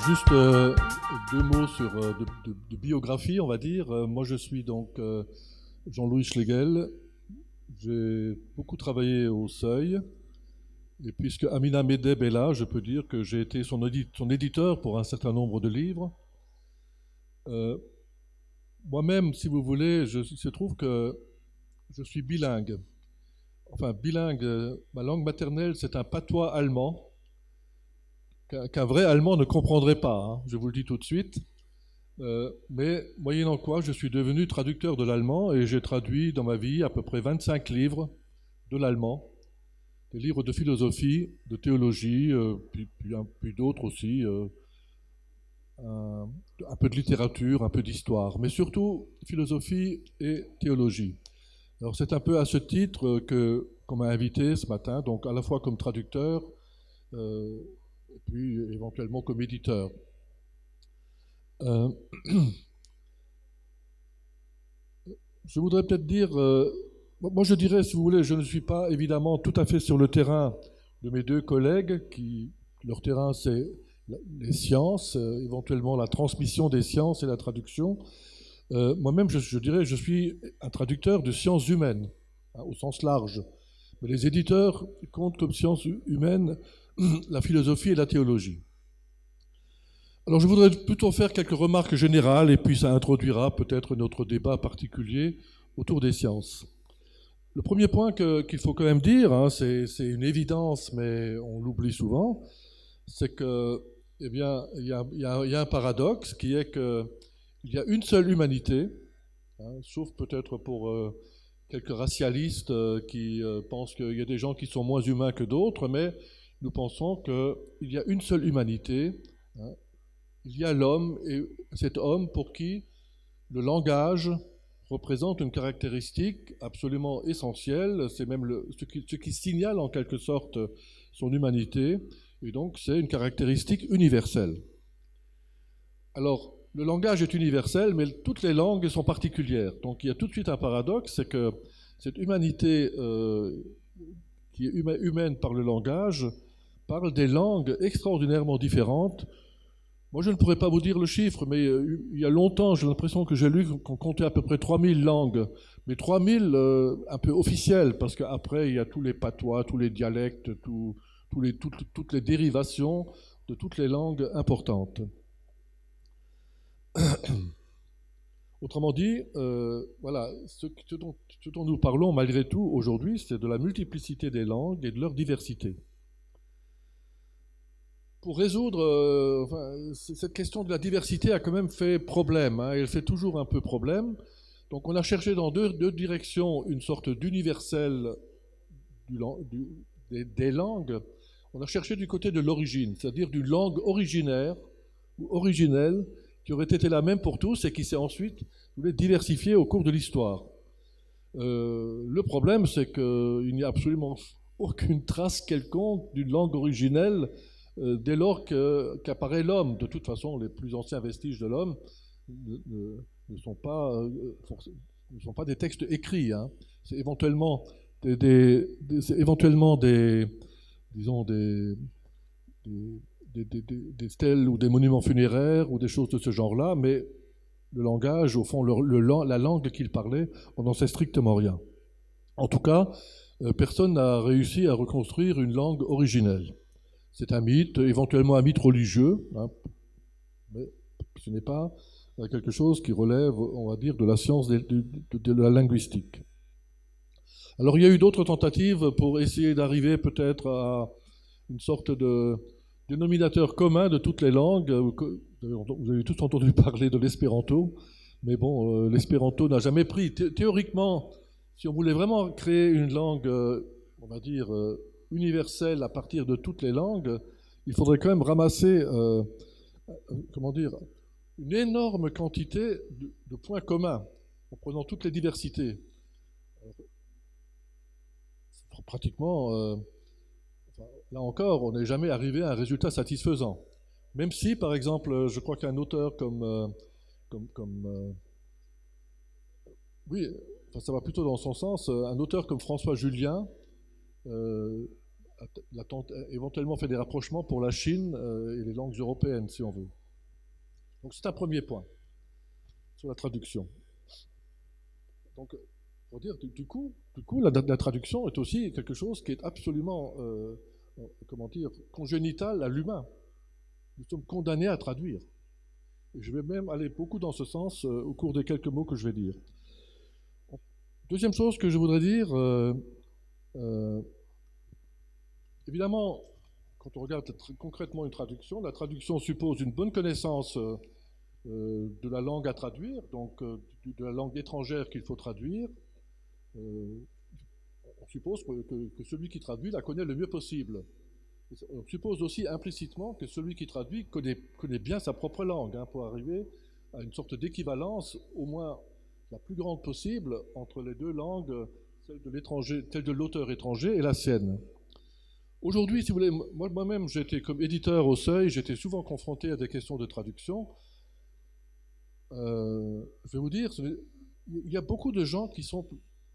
Juste deux mots sur de biographie, on va dire. Moi, je suis donc Jean-Louis Schlegel. J'ai beaucoup travaillé au Seuil. Et puisque Amina Medeb est là, je peux dire que j'ai été son éditeur pour un certain nombre de livres. Euh, Moi-même, si vous voulez, il se trouve que je suis bilingue. Enfin, bilingue, ma langue maternelle, c'est un patois allemand qu'un vrai Allemand ne comprendrait pas, hein, je vous le dis tout de suite. Mais moyennant quoi, je suis devenu traducteur de l'allemand et j'ai traduit dans ma vie à peu près 25 livres de l'allemand, des livres de philosophie, de théologie, puis d'autres aussi, un, un peu de littérature, un peu d'histoire, mais surtout philosophie et théologie. Alors c'est un peu à ce titre qu'on m'a invité ce matin, donc à la fois comme traducteur, euh, et puis éventuellement comme éditeur. Euh, Je voudrais peut-être dire, moi je dirais, si vous voulez, je ne suis pas évidemment tout à fait sur le terrain de mes deux collègues, leur terrain c'est les sciences, éventuellement la transmission des sciences et la traduction. Moi-même, je dirais, je suis un traducteur de sciences humaines, hein, au sens large. Mais les éditeurs comptent comme sciences humaines la philosophie et la théologie. Alors je voudrais plutôt faire quelques remarques générales et puis ça introduira peut-être notre débat particulier autour des sciences. Le premier point qu'il faut quand même dire, hein, c'est une évidence, mais on l'oublie souvent, c'est que, eh bien, il y a un paradoxe qui est qu'il y a une seule humanité, hein, sauf peut-être pour quelques racialistes qui pensent qu'il y a des gens qui sont moins humains que d'autres, mais nous pensons qu'il y a une seule humanité, hein. Il y a l'homme, et cet homme pour qui le langage représente une caractéristique absolument essentielle, c'est même ce qui signale en quelque sorte son humanité, et donc c'est une caractéristique universelle. Alors, le langage est universel, mais toutes les langues sont particulières. Donc il y a tout de suite un paradoxe, c'est que cette humanité qui est humaine par le langage parle des langues extraordinairement différentes. Moi, je ne pourrais pas vous dire le chiffre, mais il y a longtemps, j'ai l'impression que j'ai lu qu'on comptait à peu près 3000 langues. Mais 3000 un peu officielles, parce qu'après, il y a tous les patois, tous les dialectes, toutes les dérivations de toutes les langues importantes. Autrement dit, voilà, ce dont nous parlons malgré tout aujourd'hui, c'est de la multiplicité des langues et de leur diversité. Pour résoudre cette question de la diversité a quand même fait problème, hein, elle fait toujours un peu problème. Donc on a cherché dans deux directions une sorte d'universel des langues. On a cherché du côté de l'origine, c'est-à-dire d'une langue originaire ou originelle qui aurait été la même pour tous et qui s'est ensuite diversifiée au cours de l'histoire. Le problème, c'est qu'il n'y a absolument aucune trace quelconque d'une langue originelle dès lors qu'apparaît l'homme. De toute façon, les plus anciens vestiges de l'homme ne sont pas des textes écrits, hein. C'est éventuellement disons, des stèles ou des monuments funéraires ou des choses de ce genre-là, mais le langage, au fond, la langue qu'il parlait, on n'en sait strictement rien. En tout cas, personne n'a réussi à reconstruire une langue originelle. C'est un mythe, éventuellement un mythe religieux, hein, mais ce n'est pas quelque chose qui relève, on va dire, de la science de la linguistique. Alors il y a eu d'autres tentatives pour essayer d'arriver peut-être à une sorte de dénominateur commun de toutes les langues. Vous avez tous entendu parler de l'espéranto, mais bon, l'espéranto n'a jamais pris. Théoriquement, si on voulait vraiment créer une langue, on va dire, universelle à partir de toutes les langues, il faudrait quand même ramasser, comment dire, une énorme quantité de points communs en prenant toutes les diversités. Pratiquement, là encore, on n'est jamais arrivé à un résultat satisfaisant. Même si, par exemple, je crois qu'un auteur oui, enfin, ça va plutôt dans son sens, un auteur comme François Julien éventuellement fait des rapprochements pour la Chine et les langues européennes, si on veut. Donc c'est un premier point sur la traduction. Donc, pour dire, du coup la traduction est aussi quelque chose qui est absolument, comment dire, congénital à l'humain. Nous sommes condamnés à traduire. Et je vais même aller beaucoup dans ce sens au cours des quelques mots que je vais dire. Deuxième chose que je voudrais dire, évidemment, quand on regarde concrètement une traduction, la traduction suppose une bonne connaissance de la langue à traduire, donc de la langue étrangère qu'il faut traduire. On suppose que celui qui traduit la connaît le mieux possible. On suppose aussi implicitement que celui qui traduit connaît bien sa propre langue, hein, pour arriver à une sorte d'équivalence, au moins la plus grande possible, entre les deux langues, celle de l'auteur étranger et la sienne. Aujourd'hui, si vous voulez, moi-même, j'étais comme éditeur au Seuil, j'étais souvent confronté à des questions de traduction. Je vais vous dire, il y a beaucoup de gens qui sont,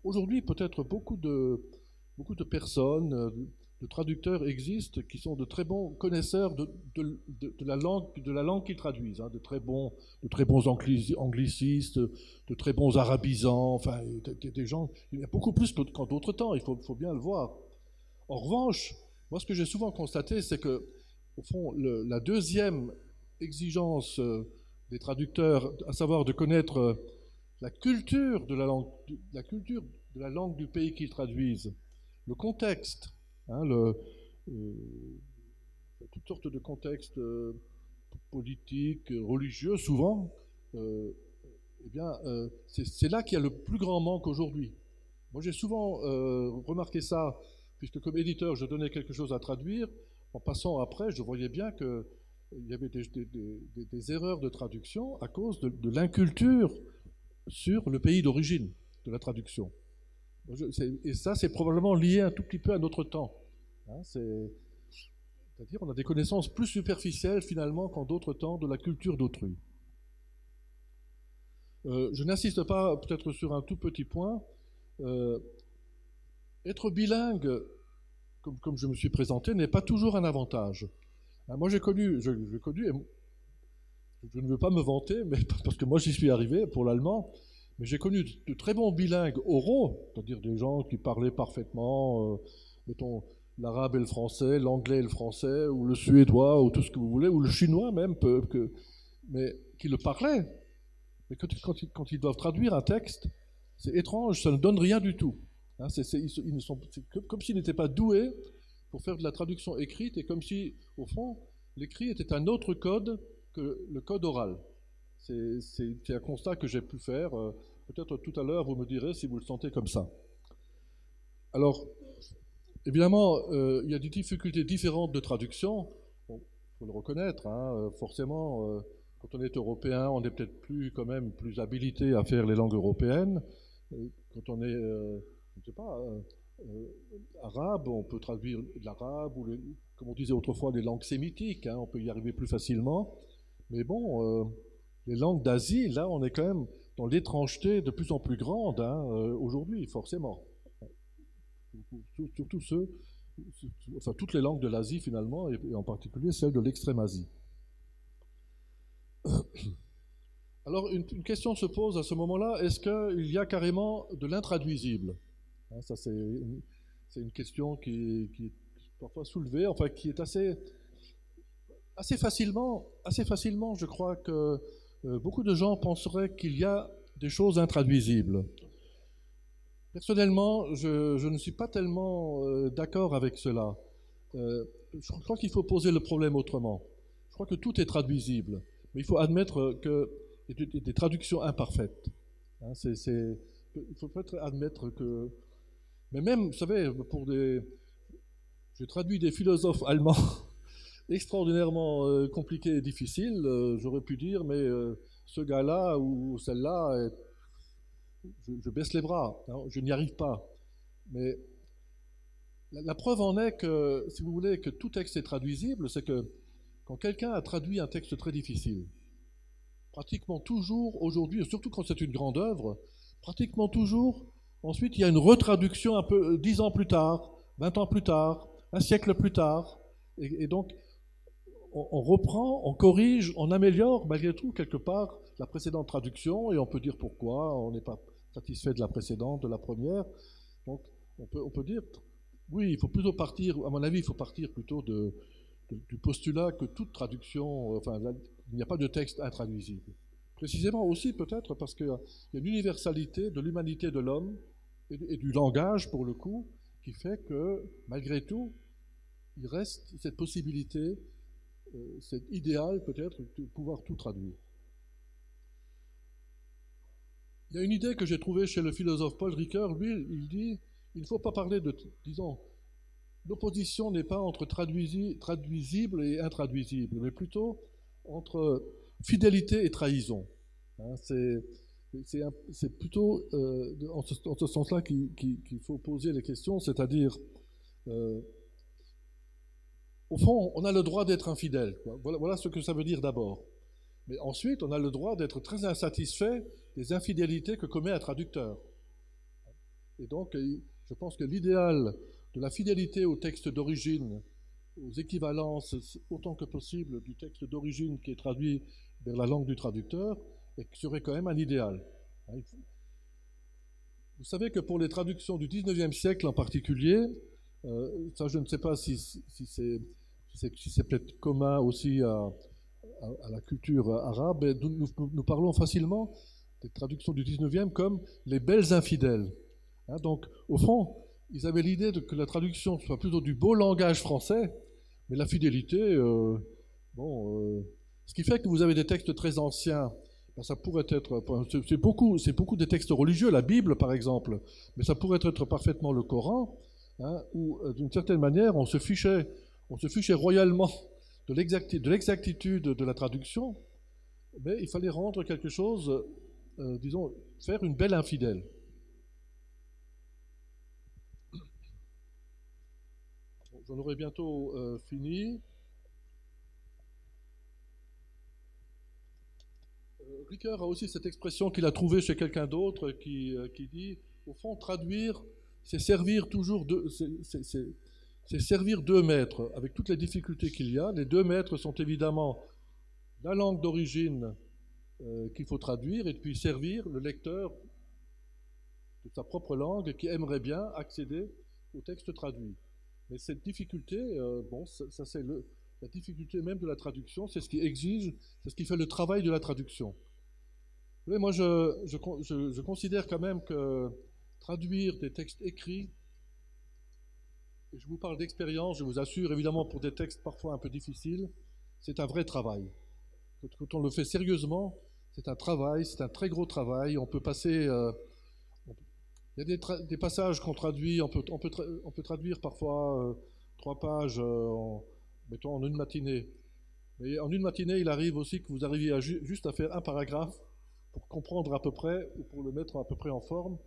aujourd'hui peut-être beaucoup de personnes, de traducteurs existent qui sont de très bons connaisseurs de la langue qu'ils traduisent, hein, de très bons anglicistes, de très bons arabisants, enfin des gens, il y a beaucoup plus qu'en d'autres temps, il faut bien le voir. En revanche, moi ce que j'ai souvent constaté, c'est que au fond, la deuxième exigence des traducteurs, à savoir de connaître la culture de la langue du pays qu'ils traduisent, le contexte, hein, toutes sortes de contextes politiques, religieux, souvent, eh bien, c'est là qu'il y a le plus grand manque aujourd'hui. Moi, j'ai souvent remarqué ça, puisque comme éditeur, je donnais quelque chose à traduire. En passant après, je voyais bien qu'il y avait des erreurs de traduction à cause de l'inculture sur le pays d'origine de la traduction. Et ça, c'est probablement lié un tout petit peu à notre temps. Hein, c'est-à-dire on a des connaissances plus superficielles finalement qu'en d'autres temps de la culture d'autrui. Je n'insiste pas peut-être sur un tout petit point. Être bilingue, comme je me suis présenté, n'est pas toujours un avantage. Hein, moi j'ai connu, et je ne veux pas me vanter, mais parce que moi j'y suis arrivé pour l'allemand, mais j'ai connu de très bons bilingues oraux, c'est-à-dire des gens qui parlaient parfaitement, mettons, l'arabe et le français, l'anglais et le français, ou le suédois, ou tout ce que vous voulez, ou le chinois même, mais qui le parlaient. Mais quand ils doivent traduire un texte, c'est étrange, ça ne donne rien du tout. Hein, c'est comme s'ils n'étaient pas doués pour faire de la traduction écrite, et comme si, au fond, l'écrit était un autre code que le code oral. C'est un constat que j'ai pu faire. Peut-être tout à l'heure, vous me direz si vous le sentez comme ça. Alors, évidemment, il y a des difficultés différentes de traduction. Bon, faut le reconnaître, hein, forcément, quand on est européen, on est peut-être quand même plus habilité à faire les langues européennes. Quand on est, je ne sais pas, arabe, on peut traduire de l'arabe, ou comme on disait autrefois, les langues sémitiques, hein, on peut y arriver plus facilement. Mais bon, les langues d'Asie, là, on est quand même dans l'étrangeté de plus en plus grande, hein, aujourd'hui, forcément. Surtout enfin toutes les langues de l'Asie finalement, et en particulier celles de l'extrême-Asie. Alors une question se pose à ce moment-là, est-ce qu'il y a carrément de l'intraduisible? Hein, ça c'est une question qui est parfois soulevée, enfin qui est assez facilement, je crois que beaucoup de gens penseraient qu'il y a des choses intraduisibles. Personnellement, je ne suis pas tellement d'accord avec cela. Je crois qu'il faut poser le problème autrement. Je crois que tout est traduisible, mais il faut admettre qu'il y a des traductions imparfaites. Hein, il faut peut-être admettre que... Mais même, vous savez, j'ai traduit des philosophes allemands extraordinairement compliqués et difficiles. J'aurais pu dire, mais ce gars-là ou celle-là... Je baisse les bras, hein, je n'y arrive pas. Mais la preuve en est que, si vous voulez, que tout texte est traduisible, c'est que quand quelqu'un a traduit un texte très difficile, pratiquement toujours aujourd'hui, surtout quand c'est une grande œuvre, pratiquement toujours, ensuite il y a une retraduction un peu 10 ans plus tard, 20 ans plus tard, un siècle plus tard. Et donc, on reprend, on corrige, on améliore malgré tout quelque part la précédente traduction, et on peut dire pourquoi on n'est pas satisfait de la précédente, de la première. Donc on peut dire, oui, il faut plutôt partir, à mon avis, il faut partir plutôt du postulat que toute traduction, enfin, il n'y a pas de texte intraduisible. Précisément aussi peut-être parce qu'il y a une universalité de l'humanité de l'homme et du langage, pour le coup, qui fait que, malgré tout, il reste cette possibilité, cet idéal peut-être de pouvoir tout traduire. Il y a une idée que j'ai trouvée chez le philosophe Paul Ricoeur. Lui, il dit, il ne faut pas parler de, disons, l'opposition n'est pas entre traduisible et intraduisible, mais plutôt entre fidélité et trahison. Hein, c'est plutôt en ce sens-là qu'il faut poser les questions, c'est-à-dire, au fond, on a le droit d'être infidèle. Voilà ce que ça veut dire d'abord. Mais ensuite, on a le droit d'être très insatisfait des infidélités que commet un traducteur. Et donc, je pense que l'idéal de la fidélité au texte d'origine, aux équivalences autant que possible du texte d'origine qui est traduit vers la langue du traducteur, serait quand même un idéal. Vous savez que pour les traductions du 19e siècle en particulier, ça je ne sais pas si c'est peut-être commun aussi à la culture arabe, et nous parlons facilement des traductions du 19e comme les belles infidèles. Hein, donc, au fond, ils avaient l'idée que la traduction soit plutôt du beau langage français, mais la fidélité, ce qui fait que vous avez des textes très anciens, ben ça pourrait être, c'est beaucoup des textes religieux, la Bible par exemple, mais ça pourrait être parfaitement le Coran, hein, où d'une certaine manière on se fichait royalement de l'exactitude de la traduction, mais il fallait rendre quelque chose, disons, faire une belle infidèle. J'en aurai bientôt fini. Ricoeur a aussi cette expression qu'il a trouvée chez quelqu'un d'autre qui dit, au fond, traduire, c'est servir toujours c'est servir deux maîtres, avec toutes les difficultés qu'il y a. Les deux maîtres sont évidemment la langue d'origine qu'il faut traduire, et puis servir le lecteur de sa propre langue qui aimerait bien accéder au texte traduit. Mais cette difficulté, ça c'est la difficulté même de la traduction, c'est ce qui exige, c'est ce qui fait le travail de la traduction. Oui, moi je considère quand même que traduire des textes écrits, et je vous parle d'expérience, je vous assure, évidemment pour des textes parfois un peu difficiles, c'est un vrai travail. Quand on le fait sérieusement, c'est un travail, c'est un très gros travail. On peut passer... il y a des passages qu'on traduit, on peut traduire parfois 3 pages, mettons en une matinée. Mais en une matinée, il arrive aussi que vous arriviez juste à faire un paragraphe pour comprendre à peu près, ou pour le mettre à peu près en forme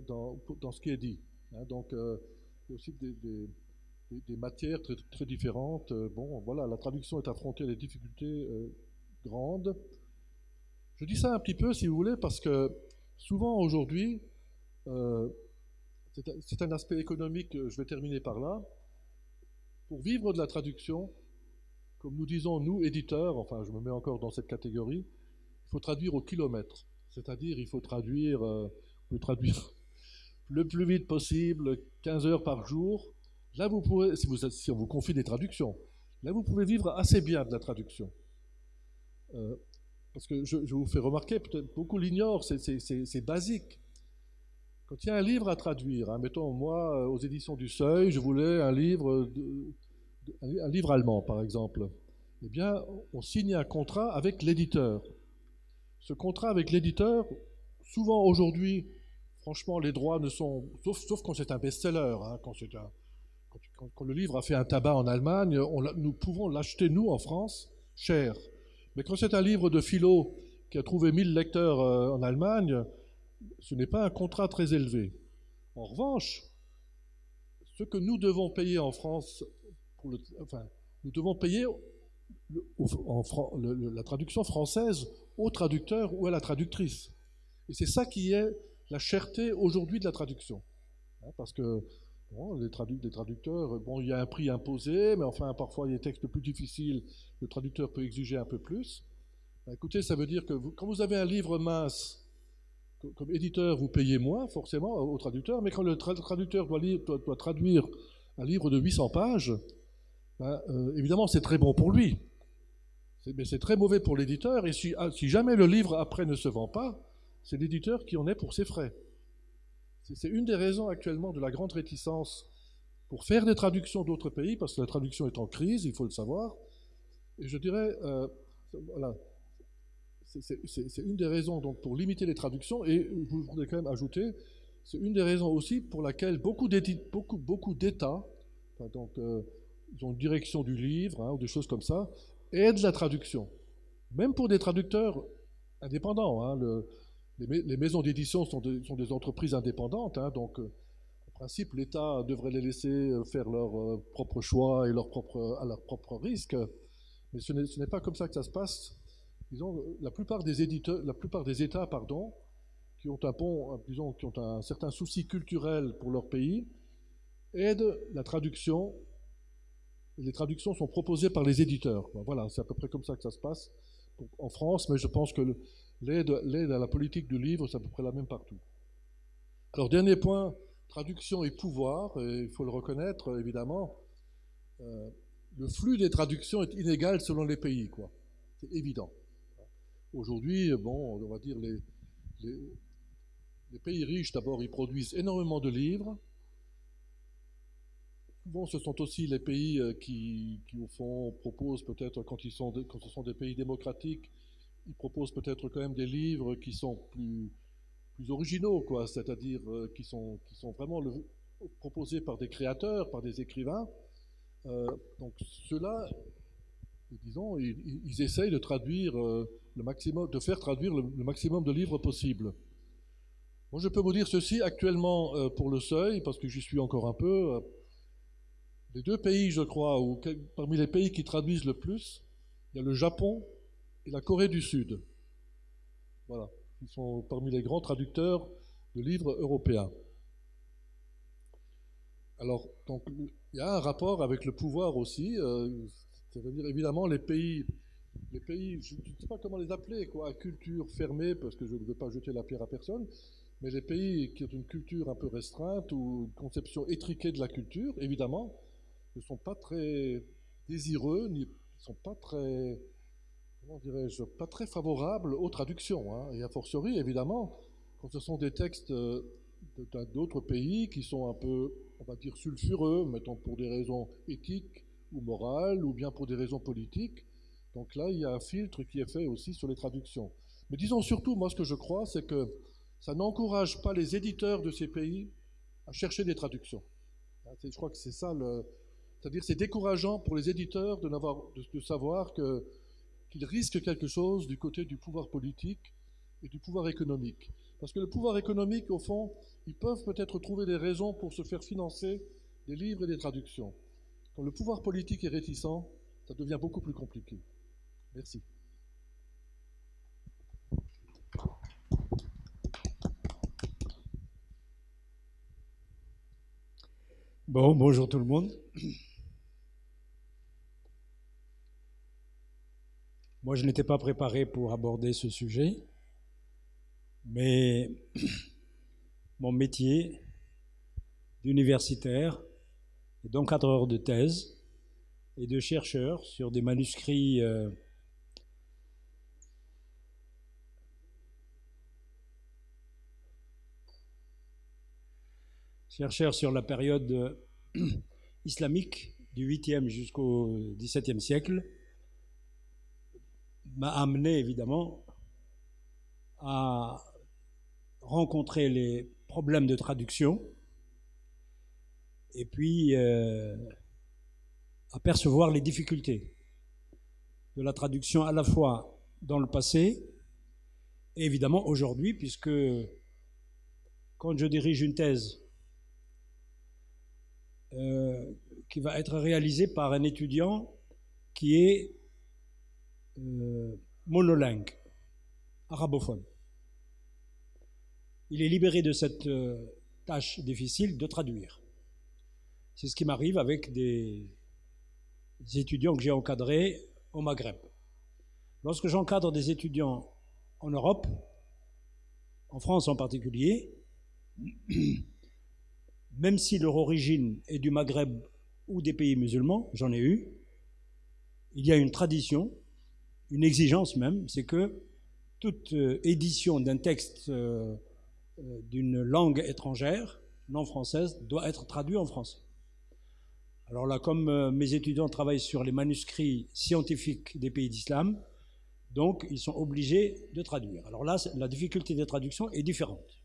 dans ce qui est dit. Hein, donc, il y a aussi des matières très, très différentes. Bon, voilà, la traduction est affrontée à des difficultés grandes. Je dis ça un petit peu, si vous voulez, parce que souvent aujourd'hui, c'est un aspect économique, je vais terminer par là. Pour vivre de la traduction, comme nous disons, nous, éditeurs, enfin, je me mets encore dans cette catégorie, il faut traduire au kilomètre. C'est-à-dire, il faut traduire le plus vite possible, 15 heures par jour. Là, vous pourrez, si on vous confie des traductions, là, vous pouvez vivre assez bien de la traduction. Parce que je vous fais remarquer, peut-être beaucoup l'ignorent, c'est basique. Quand il y a un livre à traduire, hein, mettons, moi, aux éditions du Seuil, je voulais un livre allemand, par exemple. Eh bien, on signe un contrat avec l'éditeur. Ce contrat avec l'éditeur, souvent aujourd'hui, franchement, les droits ne sont... Sauf quand c'est un best-seller, hein, quand le livre a fait un tabac en Allemagne, nous pouvons l'acheter, nous, en France, cher. Mais quand c'est un livre de philo qui a trouvé 1000 lecteurs en Allemagne, ce n'est pas un contrat très élevé. En revanche, ce que nous devons payer en France, nous devons payer la traduction française au traducteur ou à la traductrice. Et c'est ça qui est la cherté aujourd'hui de la traduction. Parce que Bon, les traducteurs, bon, il y a un prix imposé, mais enfin, parfois, il y a des textes plus difficiles, le traducteur peut exiger un peu plus. Ben, écoutez, ça veut dire que quand vous avez un livre mince, comme éditeur, vous payez moins, forcément, au traducteur, mais quand le traducteur doit traduire un livre de 800 pages, ben, évidemment, c'est très bon pour lui. Mais c'est très mauvais pour l'éditeur, et si jamais le livre après ne se vend pas, c'est l'éditeur qui en est pour ses frais. C'est une des raisons actuellement de la grande réticence pour faire des traductions d'autres pays, parce que la traduction est en crise, il faut le savoir. Et je dirais, voilà, c'est une des raisons donc, pour limiter les traductions, et je voudrais quand même ajouter, c'est une des raisons aussi pour laquelle beaucoup d'États, enfin, donc, ils ont une direction du livre, hein, ou des choses comme ça, aident la traduction. Même pour des traducteurs indépendants. Hein, les maisons d'édition sont des entreprises indépendantes, hein, donc en principe l'État devrait les laisser faire leur propre choix et à leur propre risque. Mais ce n'est pas comme ça que ça se passe. Disons, la plupart des États, pardon, qui ont disons, qui ont un certain souci culturel pour leur pays, aident la traduction. Et les traductions sont proposées par les éditeurs. Voilà, c'est à peu près comme ça que ça se passe en France, mais je pense que l'aide à la politique du livre, c'est à peu près la même partout. Alors, dernier point, traduction et pouvoir, et il faut le reconnaître, évidemment. Le flux des traductions est inégal selon les pays, quoi. C'est évident. Aujourd'hui, bon, on va dire les pays riches, d'abord, ils produisent énormément de livres. Souvent, ce sont aussi les pays qui au fond, proposent peut-être, quand ce sont des pays démocratiques, ils proposent peut-être quand même des livres qui sont plus originaux, quoi, c'est-à-dire qui sont vraiment proposés par des créateurs, par des écrivains. Donc ceux-là, disons, ils essayent de traduire le maximum, de faire traduire le maximum de livres possible. Moi, je peux vous dire ceci actuellement pour le Seuil, parce que j'y suis encore un peu. Les deux pays, je crois, parmi les pays qui traduisent le plus, il y a le Japon et la Corée du Sud. Voilà, ils sont parmi les grands traducteurs de livres européens. Alors, donc, il y a un rapport avec le pouvoir aussi. C'est-à-dire, évidemment, les pays, je ne sais pas comment les appeler, quoi, à culture fermée, parce que je ne veux pas jeter la pierre à personne, mais les pays qui ont une culture un peu restreinte ou une conception étriquée de la culture, évidemment, ne sont pas très désireux, ni ne sont pas très, comment dirais-je, pas très favorables aux traductions. Hein. Et a fortiori, évidemment, quand ce sont des textes d'autres pays qui sont un peu, on va dire, sulfureux, mettons pour des raisons éthiques ou morales, ou bien pour des raisons politiques. Donc là, il y a un filtre qui est fait aussi sur les traductions. Mais disons surtout, moi, ce que je crois, c'est que ça n'encourage pas les éditeurs de ces pays à chercher des traductions. Je crois que c'est ça c'est-à-dire c'est décourageant pour les éditeurs de savoir qu'ils risquent quelque chose du côté du pouvoir politique et du pouvoir économique. Parce que le pouvoir économique, au fond, ils peuvent peut-être trouver des raisons pour se faire financer des livres et des traductions. Quand le pouvoir politique est réticent, ça devient beaucoup plus compliqué. Merci. Bon, bonjour tout le monde. Moi, je n'étais pas préparé pour aborder ce sujet, mais mon métier d'universitaire et d'encadreur de thèse et de chercheur sur des manuscrits chercheur sur la période islamique du 8e jusqu'au 17e siècle m'a amené évidemment à rencontrer les problèmes de traduction et puis à percevoir les difficultés de la traduction à la fois dans le passé et évidemment aujourd'hui, puisque quand je dirige une thèse qui va être réalisée par un étudiant qui est monolingue, arabophone. Il est libéré de cette tâche difficile de traduire. C'est ce qui m'arrive avec des étudiants que j'ai encadrés au Maghreb. Lorsque j'encadre des étudiants en Europe, en France en particulier, même si leur origine est du Maghreb ou des pays musulmans, j'en ai eu, il y a une tradition, une exigence même, c'est que toute édition d'un texte d'une langue étrangère, non française, doit être traduit en français. Alors là, comme mes étudiants travaillent sur les manuscrits scientifiques des pays d'islam, donc ils sont obligés de traduire. Alors là, la difficulté de traduction est différente.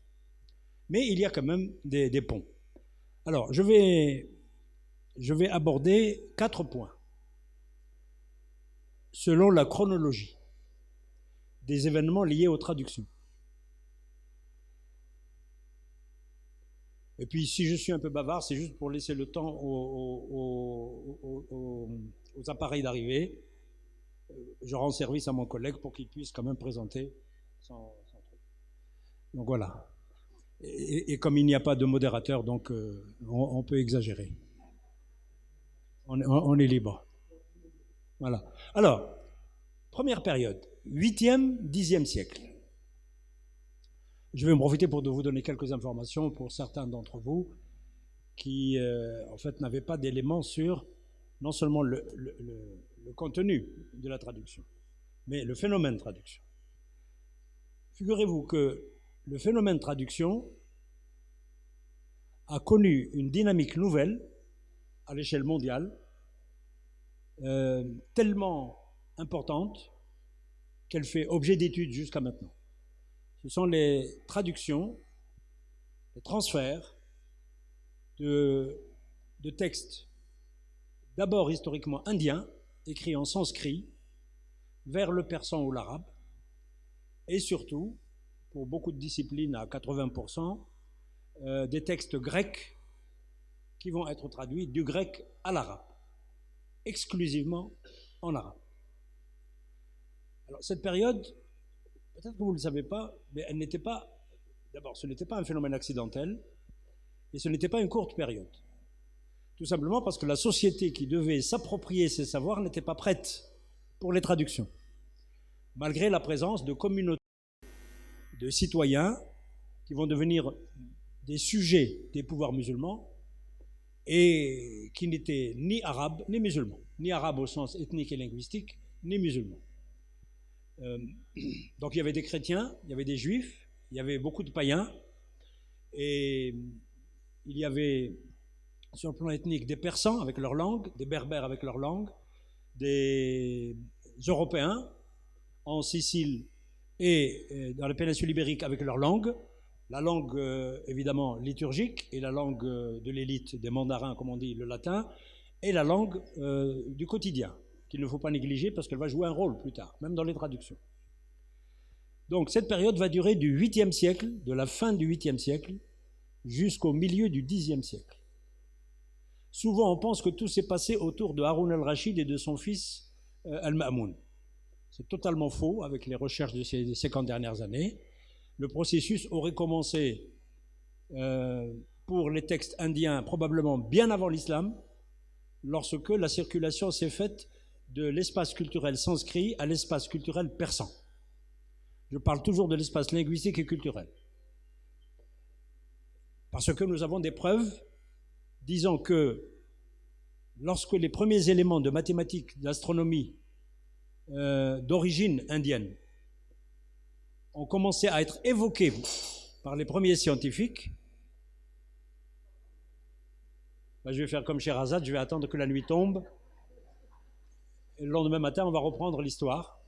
Mais il y a quand même des ponts. Alors, je vais aborder 4 points selon la chronologie des événements liés aux traductions. Et puis, si je suis un peu bavard, c'est juste pour laisser le temps aux appareils d'arriver. Je rends service à mon collègue pour qu'il puisse quand même présenter son truc. Donc voilà. Et comme il n'y a pas de modérateur, donc on peut exagérer. On est libre. Voilà. Alors, première période, 8e, 10e siècle. Je vais en profiter pour vous donner quelques informations pour certains d'entre vous qui, en fait, n'avaient pas d'éléments sur non seulement le contenu de la traduction, mais le phénomène de traduction. Figurez-vous que le phénomène de traduction a connu une dynamique nouvelle à l'échelle mondiale, tellement importante qu'elle fait objet d'études jusqu'à maintenant. Ce sont les traductions, les transferts de textes d'abord historiquement indiens, écrits en sanskrit, vers le persan ou l'arabe, et surtout, pour beaucoup de disciplines à 80%, des textes grecs qui vont être traduits du grec à l'arabe, exclusivement en arabe. Alors cette période, peut-être que vous ne le savez pas, mais elle n'était pas, d'abord ce n'était pas un phénomène accidentel, et ce n'était pas une courte période. Tout simplement parce que la société qui devait s'approprier ces savoirs n'était pas prête pour les traductions, malgré la présence de communautés de citoyens qui vont devenir des sujets des pouvoirs musulmans et qui n'étaient ni arabes ni musulmans, ni arabes au sens ethnique et linguistique, ni musulmans. Donc il y avait des chrétiens, il y avait des juifs, il y avait beaucoup de païens, et il y avait sur le plan ethnique des Persans avec leur langue, des Berbères avec leur langue, des Européens en Sicile et dans la péninsule ibérique avec leur langue, la langue évidemment liturgique et la langue de l'élite des mandarins, comme on dit, le latin, et la langue du quotidien, qu'il ne faut pas négliger parce qu'elle va jouer un rôle plus tard, même dans les traductions. Donc cette période va durer du 8e siècle, de la fin du 8e siècle, jusqu'au milieu du 10e siècle. Souvent on pense que tout s'est passé autour de Haroun al-Rachid et de son fils al-Ma'moun. C'est totalement faux avec les recherches de ces 50 dernières années. Le processus aurait commencé pour les textes indiens probablement bien avant l'islam, lorsque la circulation s'est faite de l'espace culturel sanskrit à l'espace culturel persan. Je parle toujours de l'espace linguistique et culturel. Parce que nous avons des preuves disant que lorsque les premiers éléments de mathématiques, d'astronomie d'origine indienne ont commencé à être évoqués par les premiers scientifiques, je vais faire comme Sherazade, je vais attendre que la nuit tombe, et le lendemain matin, on va reprendre l'histoire.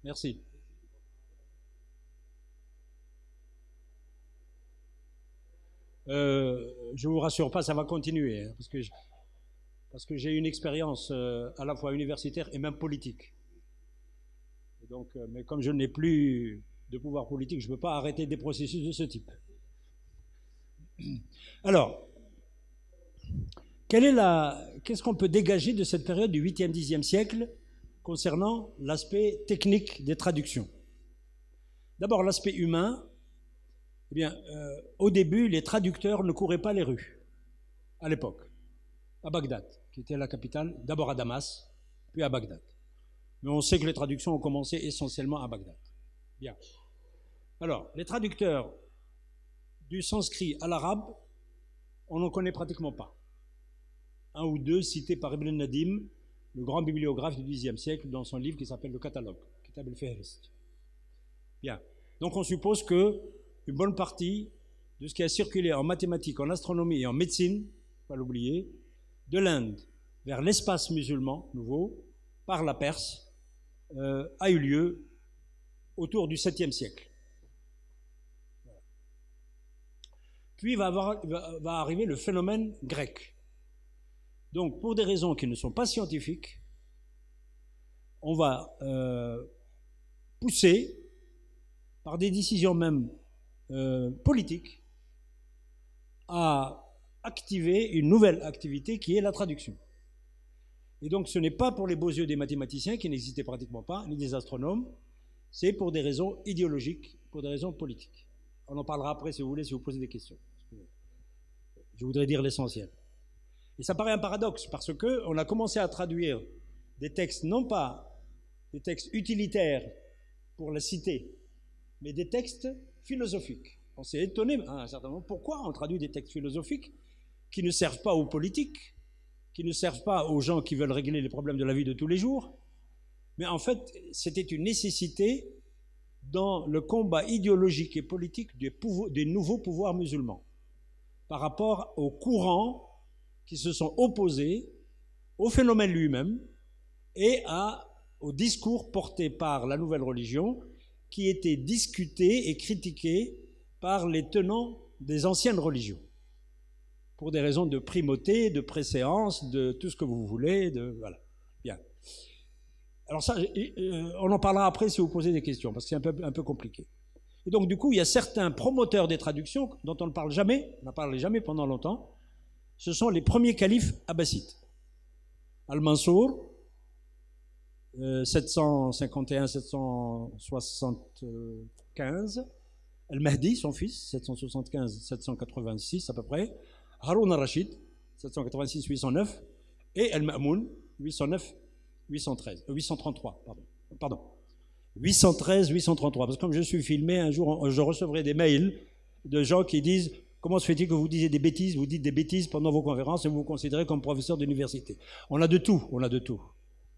Merci. Je vous rassure pas, ça va continuer, hein, parce que j'ai une expérience à la fois universitaire et même politique. Et donc, mais comme je n'ai plus de pouvoir politique, je ne peux pas arrêter des processus de ce type. Alors, qu'est-ce qu'on peut dégager de cette période du 8e, 10e siècle concernant l'aspect technique des traductions? D'abord, l'aspect humain. Eh bien, au début, les traducteurs ne couraient pas les rues, à l'époque, à Bagdad, qui était la capitale, d'abord à Damas, puis à Bagdad. Mais on sait que les traductions ont commencé essentiellement à Bagdad. Bien. Alors, les traducteurs du sanskrit à l'arabe, on n'en connaît pratiquement pas. Un ou deux cités par Ibn Nadim, le grand bibliographe du Xe siècle, dans son livre qui s'appelle Le Catalogue, Kitab al-Fihrist. Bien. Donc on suppose que une bonne partie de ce qui a circulé en mathématiques, en astronomie et en médecine, pas l'oublier, de l'Inde vers l'espace musulman nouveau, par la Perse, a eu lieu autour du 7e siècle. Voilà. Puis va arriver le phénomène grec. Donc, pour des raisons qui ne sont pas scientifiques, on va pousser, par des décisions même politiques, à activer une nouvelle activité qui est la traduction. Et donc, ce n'est pas pour les beaux yeux des mathématiciens, qui n'existaient pratiquement pas, ni des astronomes, c'est pour des raisons idéologiques, pour des raisons politiques. On en parlera après, si vous voulez, si vous posez des questions. Je voudrais dire l'essentiel. Et ça paraît un paradoxe, parce qu'on a commencé à traduire des textes, non pas des textes utilitaires pour la cité, mais des textes philosophiques. On s'est étonné à un certain moment pourquoi on traduit des textes philosophiques qui ne servent pas aux politiques, qui ne servent pas aux gens qui veulent régler les problèmes de la vie de tous les jours, mais en fait, c'était une nécessité dans le combat idéologique et politique des nouveaux pouvoirs musulmans, par rapport aux courants qui se sont opposés au phénomène lui-même et au discours porté par la nouvelle religion, qui était discuté et critiqué par les tenants des anciennes religions, pour des raisons de primauté, de préséance, de tout ce que vous voulez, voilà. Bien. Alors ça, on en parlera après si vous posez des questions, parce que c'est un peu compliqué. Et donc du coup, il y a certains promoteurs des traductions dont on ne parle jamais, on n'a parlé jamais pendant longtemps. Ce sont les premiers califes abbassides. Al-Mansour, 751-775, Al-Mahdi, son fils, 775-786 à peu près, Haroun al-Rashid, 786-809, et Al-Ma'moun, 833, pardon. 813-833, parce que comme je suis filmé, un jour je recevrai des mails de gens qui disent « Comment se fait-il que vous disiez des bêtises, vous dites des bêtises pendant vos conférences et vous vous considérez comme professeur d'université ?» On a de tout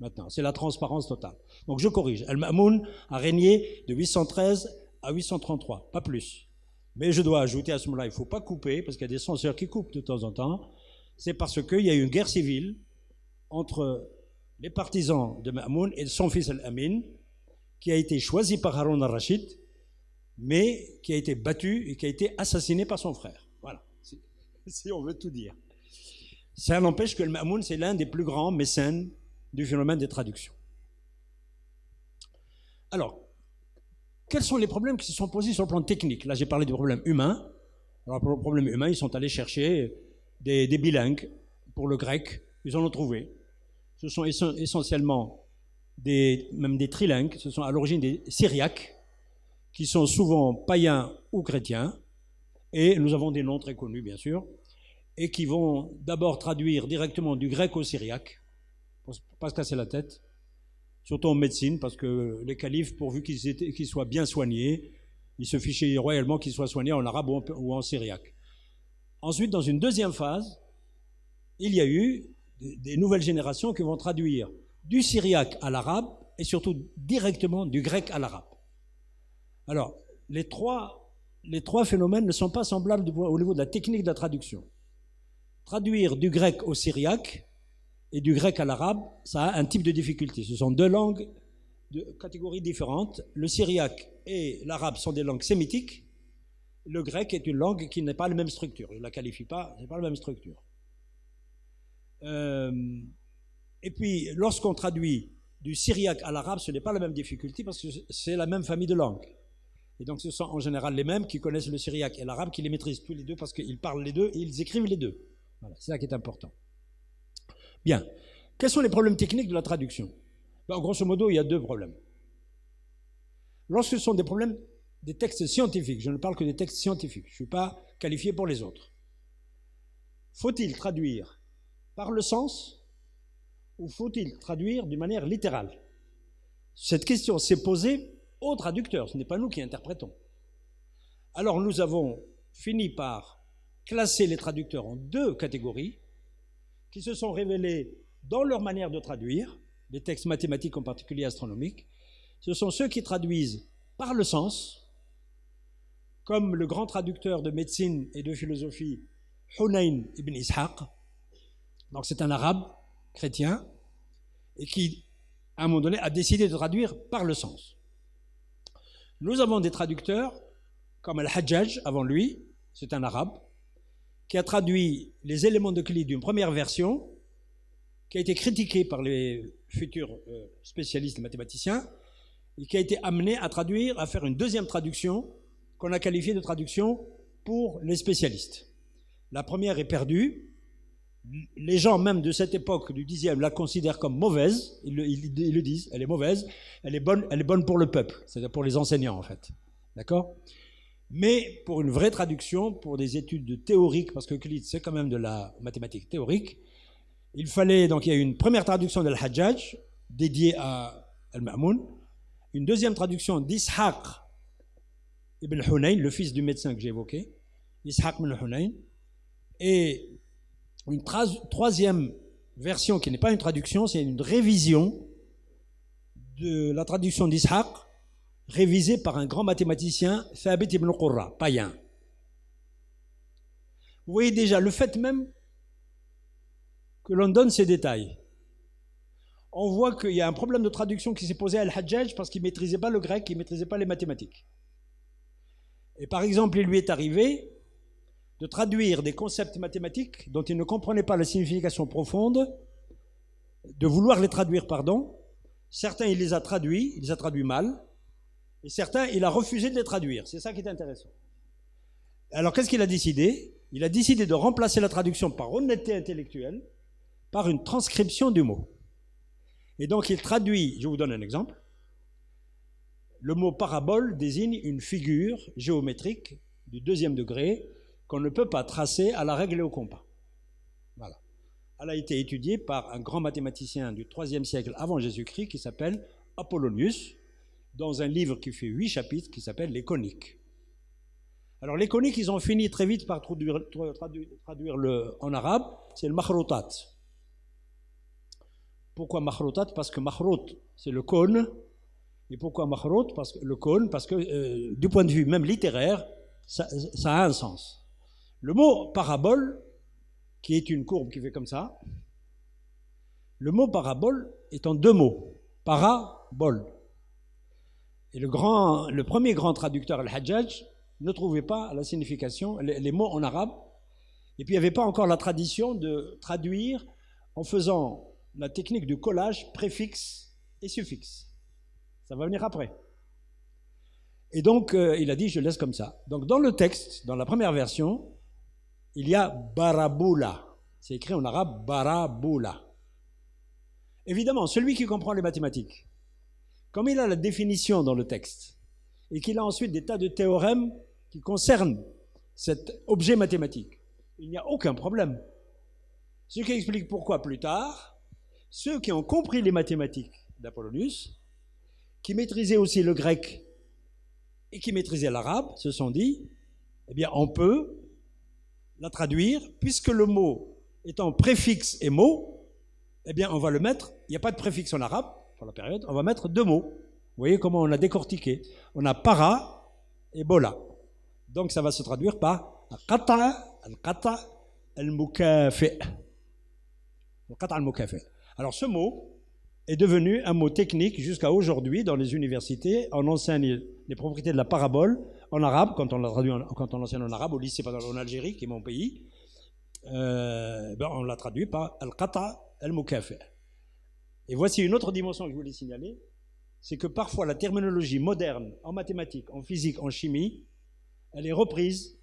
maintenant, c'est la transparence totale. Donc je corrige, Al-Ma'moun a régné de 813 à 833, pas plus. Mais je dois ajouter à ce moment-là, il ne faut pas couper, parce qu'il y a des censeurs qui coupent de temps en temps, c'est parce qu'il y a eu une guerre civile entre les partisans de Ma'moun et son fils Al-Amin, qui a été choisi par Haroun al-Rashid, mais qui a été battu et qui a été assassiné par son frère. Voilà, si on veut tout dire. Ça n'empêche que Al-Ma'moun, c'est l'un des plus grands mécènes du phénomène des traductions. Alors, quels sont les problèmes qui se sont posés sur le plan technique? Là, j'ai parlé des problèmes humains. Alors, pour le problème humain, ils sont allés chercher des bilingues pour le grec. Ils en ont trouvé. Ce sont essentiellement même des trilingues. Ce sont à l'origine des syriaques, qui sont souvent païens ou chrétiens. Et nous avons des noms très connus, bien sûr, et qui vont d'abord traduire directement du grec au syriaque, pour ne pas se casser la tête, surtout en médecine, parce que les califes, pourvu qu'ils soient bien soignés, ils se fichaient royalement qu'ils soient soignés en arabe ou en syriaque. Ensuite, dans une deuxième phase, il y a eu des nouvelles générations qui vont traduire du syriaque à l'arabe et surtout directement du grec à l'arabe. Alors, les trois phénomènes ne sont pas semblables au niveau de la technique de la traduction. Traduire du grec au syriaque et du grec à l'arabe, ça a un type de difficulté. Ce sont deux langues de catégories différentes. Le syriaque et l'arabe sont des langues sémitiques. Le grec est une langue qui n'a pas la même structure. Je ne la qualifie pas, c'est pas la même structure. Et puis, lorsqu'on traduit du syriaque à l'arabe, ce n'est pas la même difficulté parce que c'est la même famille de langues. Et donc ce sont en général les mêmes qui connaissent le syriaque et l'arabe, qui les maîtrisent tous les deux parce qu'ils parlent les deux et ils écrivent les deux. Voilà, c'est ça qui est important. Bien. Quels sont les problèmes techniques de la traduction? Grosso modo, il y a deux problèmes. Lorsque ce sont des problèmes des textes scientifiques, je ne parle que des textes scientifiques, je ne suis pas qualifié pour les autres. Faut-il traduire par le sens ou faut-il traduire d'une manière littérale? Cette question s'est posée aux traducteurs, ce n'est pas nous qui interprétons. Alors nous avons fini par classer les traducteurs en deux catégories qui se sont révélées dans leur manière de traduire, les textes mathématiques en particulier astronomiques. Ce sont ceux qui traduisent par le sens, comme le grand traducteur de médecine et de philosophie Hunayn ibn Ishaq. Donc c'est un arabe chrétien et qui, à un moment donné, a décidé de traduire par le sens. Nous avons des traducteurs comme Al-Hajjaj, avant lui, c'est un arabe, qui a traduit les éléments de Euclide d'une première version, qui a été critiqué par les futurs spécialistes mathématiciens, et qui a été amené à traduire, à faire une deuxième traduction, qu'on a qualifiée de traduction pour les spécialistes. La première est perdue. Les gens même de cette époque, du 10e, la considèrent comme mauvaise. Ils le disent, elle est mauvaise. Elle est bonne pour le peuple, c'est-à-dire pour les enseignants en fait. D'accord? Mais pour une vraie traduction, pour des études théoriques, parce que Euclide c'est quand même de la mathématique théorique, il fallait, donc il y a eu une première traduction de Al-Hajjaj, dédiée à Al-Ma'moun, une deuxième traduction d'Ishaq ibn Hunayn, le fils du médecin que j'ai évoqué, Ishaq ibn Hunayn, et une troisième version qui n'est pas une traduction, c'est une révision de la traduction d'Ishaq, révisée par un grand mathématicien, Thabit ibn Qurra, païen. Vous voyez déjà le fait même que l'on donne ces détails. On voit qu'il y a un problème de traduction qui s'est posé à Al-Hajjaj parce qu'il ne maîtrisait pas le grec, il ne maîtrisait pas les mathématiques. Et par exemple, il lui est arrivé de traduire des concepts mathématiques dont il ne comprenait pas la signification profonde, de vouloir les traduire, pardon. Certains, il les a traduits mal, et certains, il a refusé de les traduire. C'est ça qui est intéressant. Alors, qu'est-ce qu'il a décidé? Il a décidé de remplacer la traduction par honnêteté intellectuelle, par une transcription du mot. Et donc, il traduit, je vous donne un exemple, le mot parabole désigne une figure géométrique du deuxième degré qu'on ne peut pas tracer à la règle et au compas. Voilà. Elle a été étudiée par un grand mathématicien du IIIe siècle avant Jésus-Christ qui s'appelle Apollonius, dans un livre qui fait 8 chapitres qui s'appelle Les Coniques. Alors les coniques, ils ont fini très vite par traduire en arabe, c'est le makhroutat. Pourquoi makhroutat? Parce que makhrout, c'est le cône. Et pourquoi makhrout? Parce que le cône, parce que du point de vue même littéraire, ça a un sens. Le mot parabole, qui est une courbe qui fait comme ça, le mot parabole est en deux mots, parabole. Et le premier grand traducteur, Al-Hajjaj, ne trouvait pas la signification, les mots en arabe. Et puis il n'y avait pas encore la tradition de traduire en faisant la technique du collage préfixe et suffixe. Ça va venir après. Et donc il a dit, je laisse comme ça. Donc dans le texte, dans la première version, il y a baraboula. C'est écrit en arabe baraboula. Évidemment, celui qui comprend les mathématiques, comme il a la définition dans le texte, et qu'il a ensuite des tas de théorèmes qui concernent cet objet mathématique, il n'y a aucun problème. Ce qui explique pourquoi plus tard, ceux qui ont compris les mathématiques d'Apollonius, qui maîtrisaient aussi le grec et qui maîtrisaient l'arabe, se sont dit, eh bien on peut la traduire, puisque le mot étant préfixe et mot, eh bien on va le mettre, il n'y a pas de préfixe en arabe, pour la période, on va mettre deux mots. Vous voyez comment on a décortiqué. On a para et bola. Donc ça va se traduire par al-qata' al-mukafi'. Al-qata' al-mukafi'. Alors ce mot est devenu un mot technique jusqu'à aujourd'hui dans les universités. On enseigne les propriétés de la parabole en arabe, quand on l'enseigne en arabe, au lycée en Algérie, qui est mon pays, on l'a traduit par al-qata' al-mukafi'. Et voici une autre dimension que je voulais signaler, c'est que parfois la terminologie moderne en mathématiques, en physique, en chimie, elle est reprise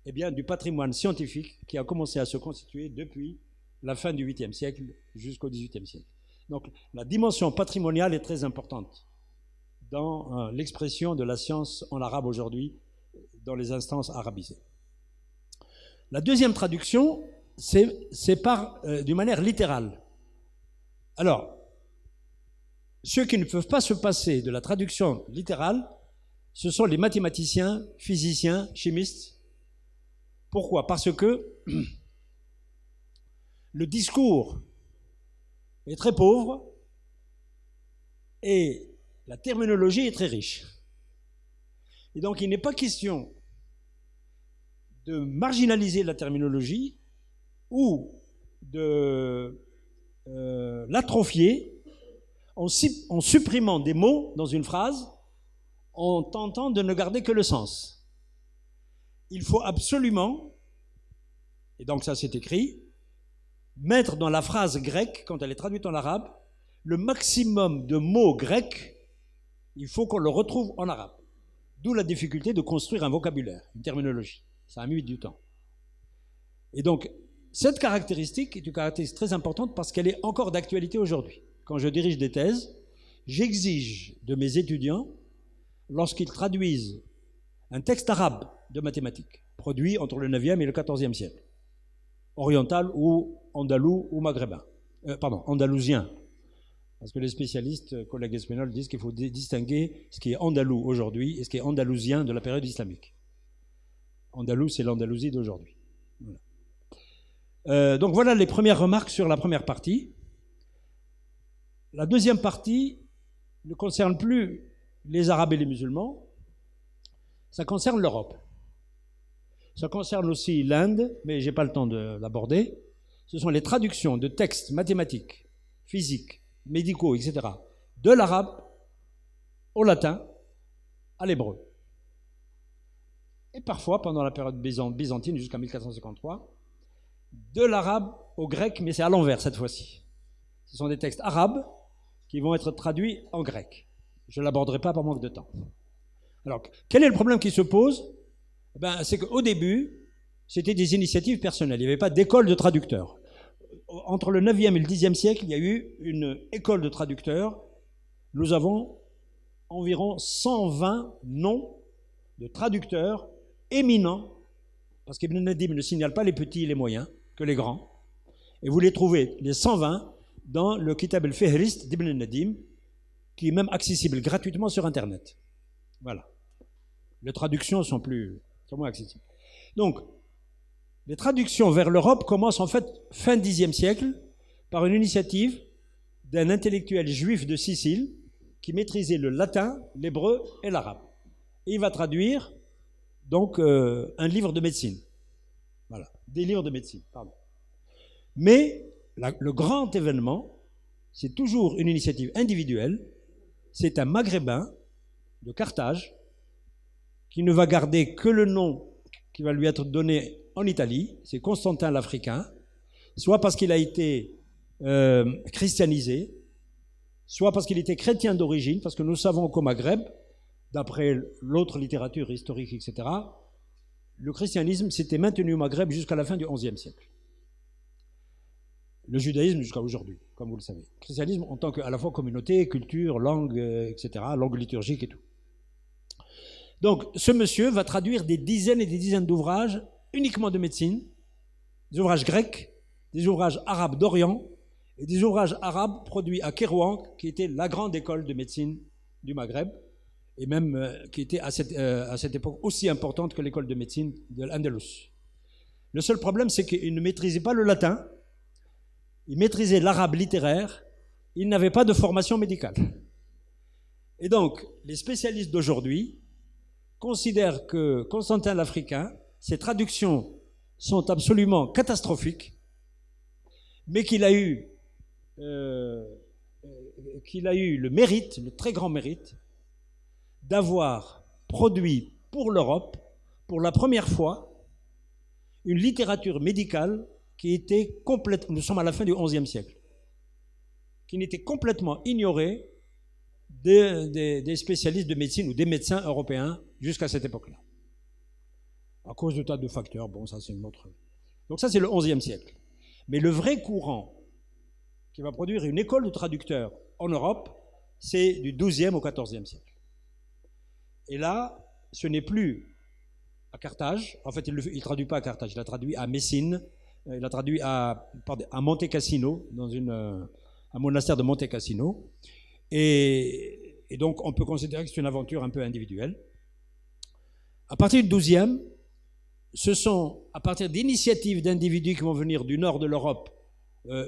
du patrimoine scientifique qui a commencé à se constituer depuis la fin du 8e siècle jusqu'au 18e siècle. Donc la dimension patrimoniale est très importante dans l'expression de la science en arabe aujourd'hui, dans les instances arabisées. La deuxième traduction, c'est d'une manière littérale. Alors, ceux qui ne peuvent pas se passer de la traduction littérale, ce sont les mathématiciens, physiciens, chimistes. Pourquoi? Parce que le discours est très pauvre et la terminologie est très riche. Et donc, il n'est pas question de marginaliser la terminologie ou de l'atrophier en supprimant des mots dans une phrase, en tentant de ne garder que le sens. Il faut absolument, et donc ça c'est écrit, mettre dans la phrase grecque, quand elle est traduite en arabe, le maximum de mots grecs, il faut qu'on le retrouve en arabe. D'où la difficulté de construire un vocabulaire, une terminologie. Ça a mis du temps. Et donc, cette caractéristique est une caractéristique très importante parce qu'elle est encore d'actualité aujourd'hui. Quand je dirige des thèses, j'exige de mes étudiants, lorsqu'ils traduisent un texte arabe de mathématiques, produit entre le 9e et le 14e siècle, oriental ou andalou ou maghrébin, andalousien, parce que les spécialistes, collègues espagnols, disent qu'il faut distinguer ce qui est andalou aujourd'hui et ce qui est andalousien de la période islamique. Andalou, c'est l'Andalousie d'aujourd'hui. Voilà. Donc voilà les premières remarques sur la première partie. La deuxième partie ne concerne plus les Arabes et les musulmans, ça concerne l'Europe. Ça concerne aussi l'Inde, mais je n'ai pas le temps de l'aborder. Ce sont les traductions de textes mathématiques, physiques, médicaux, etc., de l'arabe au latin, à l'hébreu. Et parfois, pendant la période byzantine, jusqu'à 1453, de l'arabe au grec, mais c'est à l'envers cette fois-ci. Ce sont des textes arabes qui vont être traduits en grec. Je ne l'aborderai pas par manque de temps. Alors, quel est le problème qui se pose? C'est qu'au début, c'était des initiatives personnelles. Il n'y avait pas d'école de traducteurs. Entre le 9e et le 10e siècle, il y a eu une école de traducteurs. Nous avons environ 120 noms de traducteurs éminents, parce qu'Ibn Nadim ne signale pas les petits et les moyens, que les grands. Et vous les trouvez, les 120, dans le Kitab al-Fihrist d'Ibn Nadim, qui est même accessible gratuitement sur Internet. Voilà. Les traductions sont moins accessibles. Donc, les traductions vers l'Europe commencent en fait fin 10e siècle par une initiative d'un intellectuel juif de Sicile qui maîtrisait le latin, l'hébreu et l'arabe. Et il va traduire donc un livre de médecine. Voilà, des livres de médecine, pardon. Mais le grand événement, c'est toujours une initiative individuelle. C'est un Maghrébin de Carthage qui ne va garder que le nom qui va lui être donné en Italie, c'est Constantin l'Africain, soit parce qu'il a été christianisé, soit parce qu'il était chrétien d'origine, parce que nous savons qu'au Maghreb, d'après l'autre littérature historique, etc., le christianisme s'était maintenu au Maghreb jusqu'à la fin du XIe siècle. Le judaïsme jusqu'à aujourd'hui, comme vous le savez. Le christianisme en tant qu'à la fois communauté, culture, langue, etc., langue liturgique et tout. Donc, ce monsieur va traduire des dizaines et des dizaines d'ouvrages uniquement de médecine, des ouvrages grecs, des ouvrages arabes d'Orient et des ouvrages arabes produits à Kérouan, qui était la grande école de médecine du Maghreb, et même qui était à cette époque aussi importante que l'école de médecine de l'Andalus. Le seul problème, c'est qu'il ne maîtrisait pas le latin, il maîtrisait l'arabe littéraire, il n'avait pas de formation médicale. Et donc, les spécialistes d'aujourd'hui considèrent que Constantin l'Africain, ses traductions sont absolument catastrophiques, mais qu'il a eu le mérite, le très grand mérite, d'avoir produit pour l'Europe, pour la première fois, une littérature médicale qui était complète. Nous sommes à la fin du XIe siècle. qui n'était complètement ignoré des spécialistes de médecine ou des médecins européens jusqu'à cette époque-là. À cause de tas de facteurs, bon, ça c'est une autre... Donc ça c'est le XIe siècle. Mais le vrai courant qui va produire une école de traducteurs en Europe, c'est du XIIe au XIVe siècle. Et là, ce n'est plus à Carthage, en fait il ne traduit pas à Carthage, il a traduit à Messine, il a traduit à Monte Cassino, dans un monastère de Monte Cassino, et donc on peut considérer que c'est une aventure un peu individuelle. À partir du XIIe, ce sont à partir d'initiatives d'individus qui vont venir du nord de l'Europe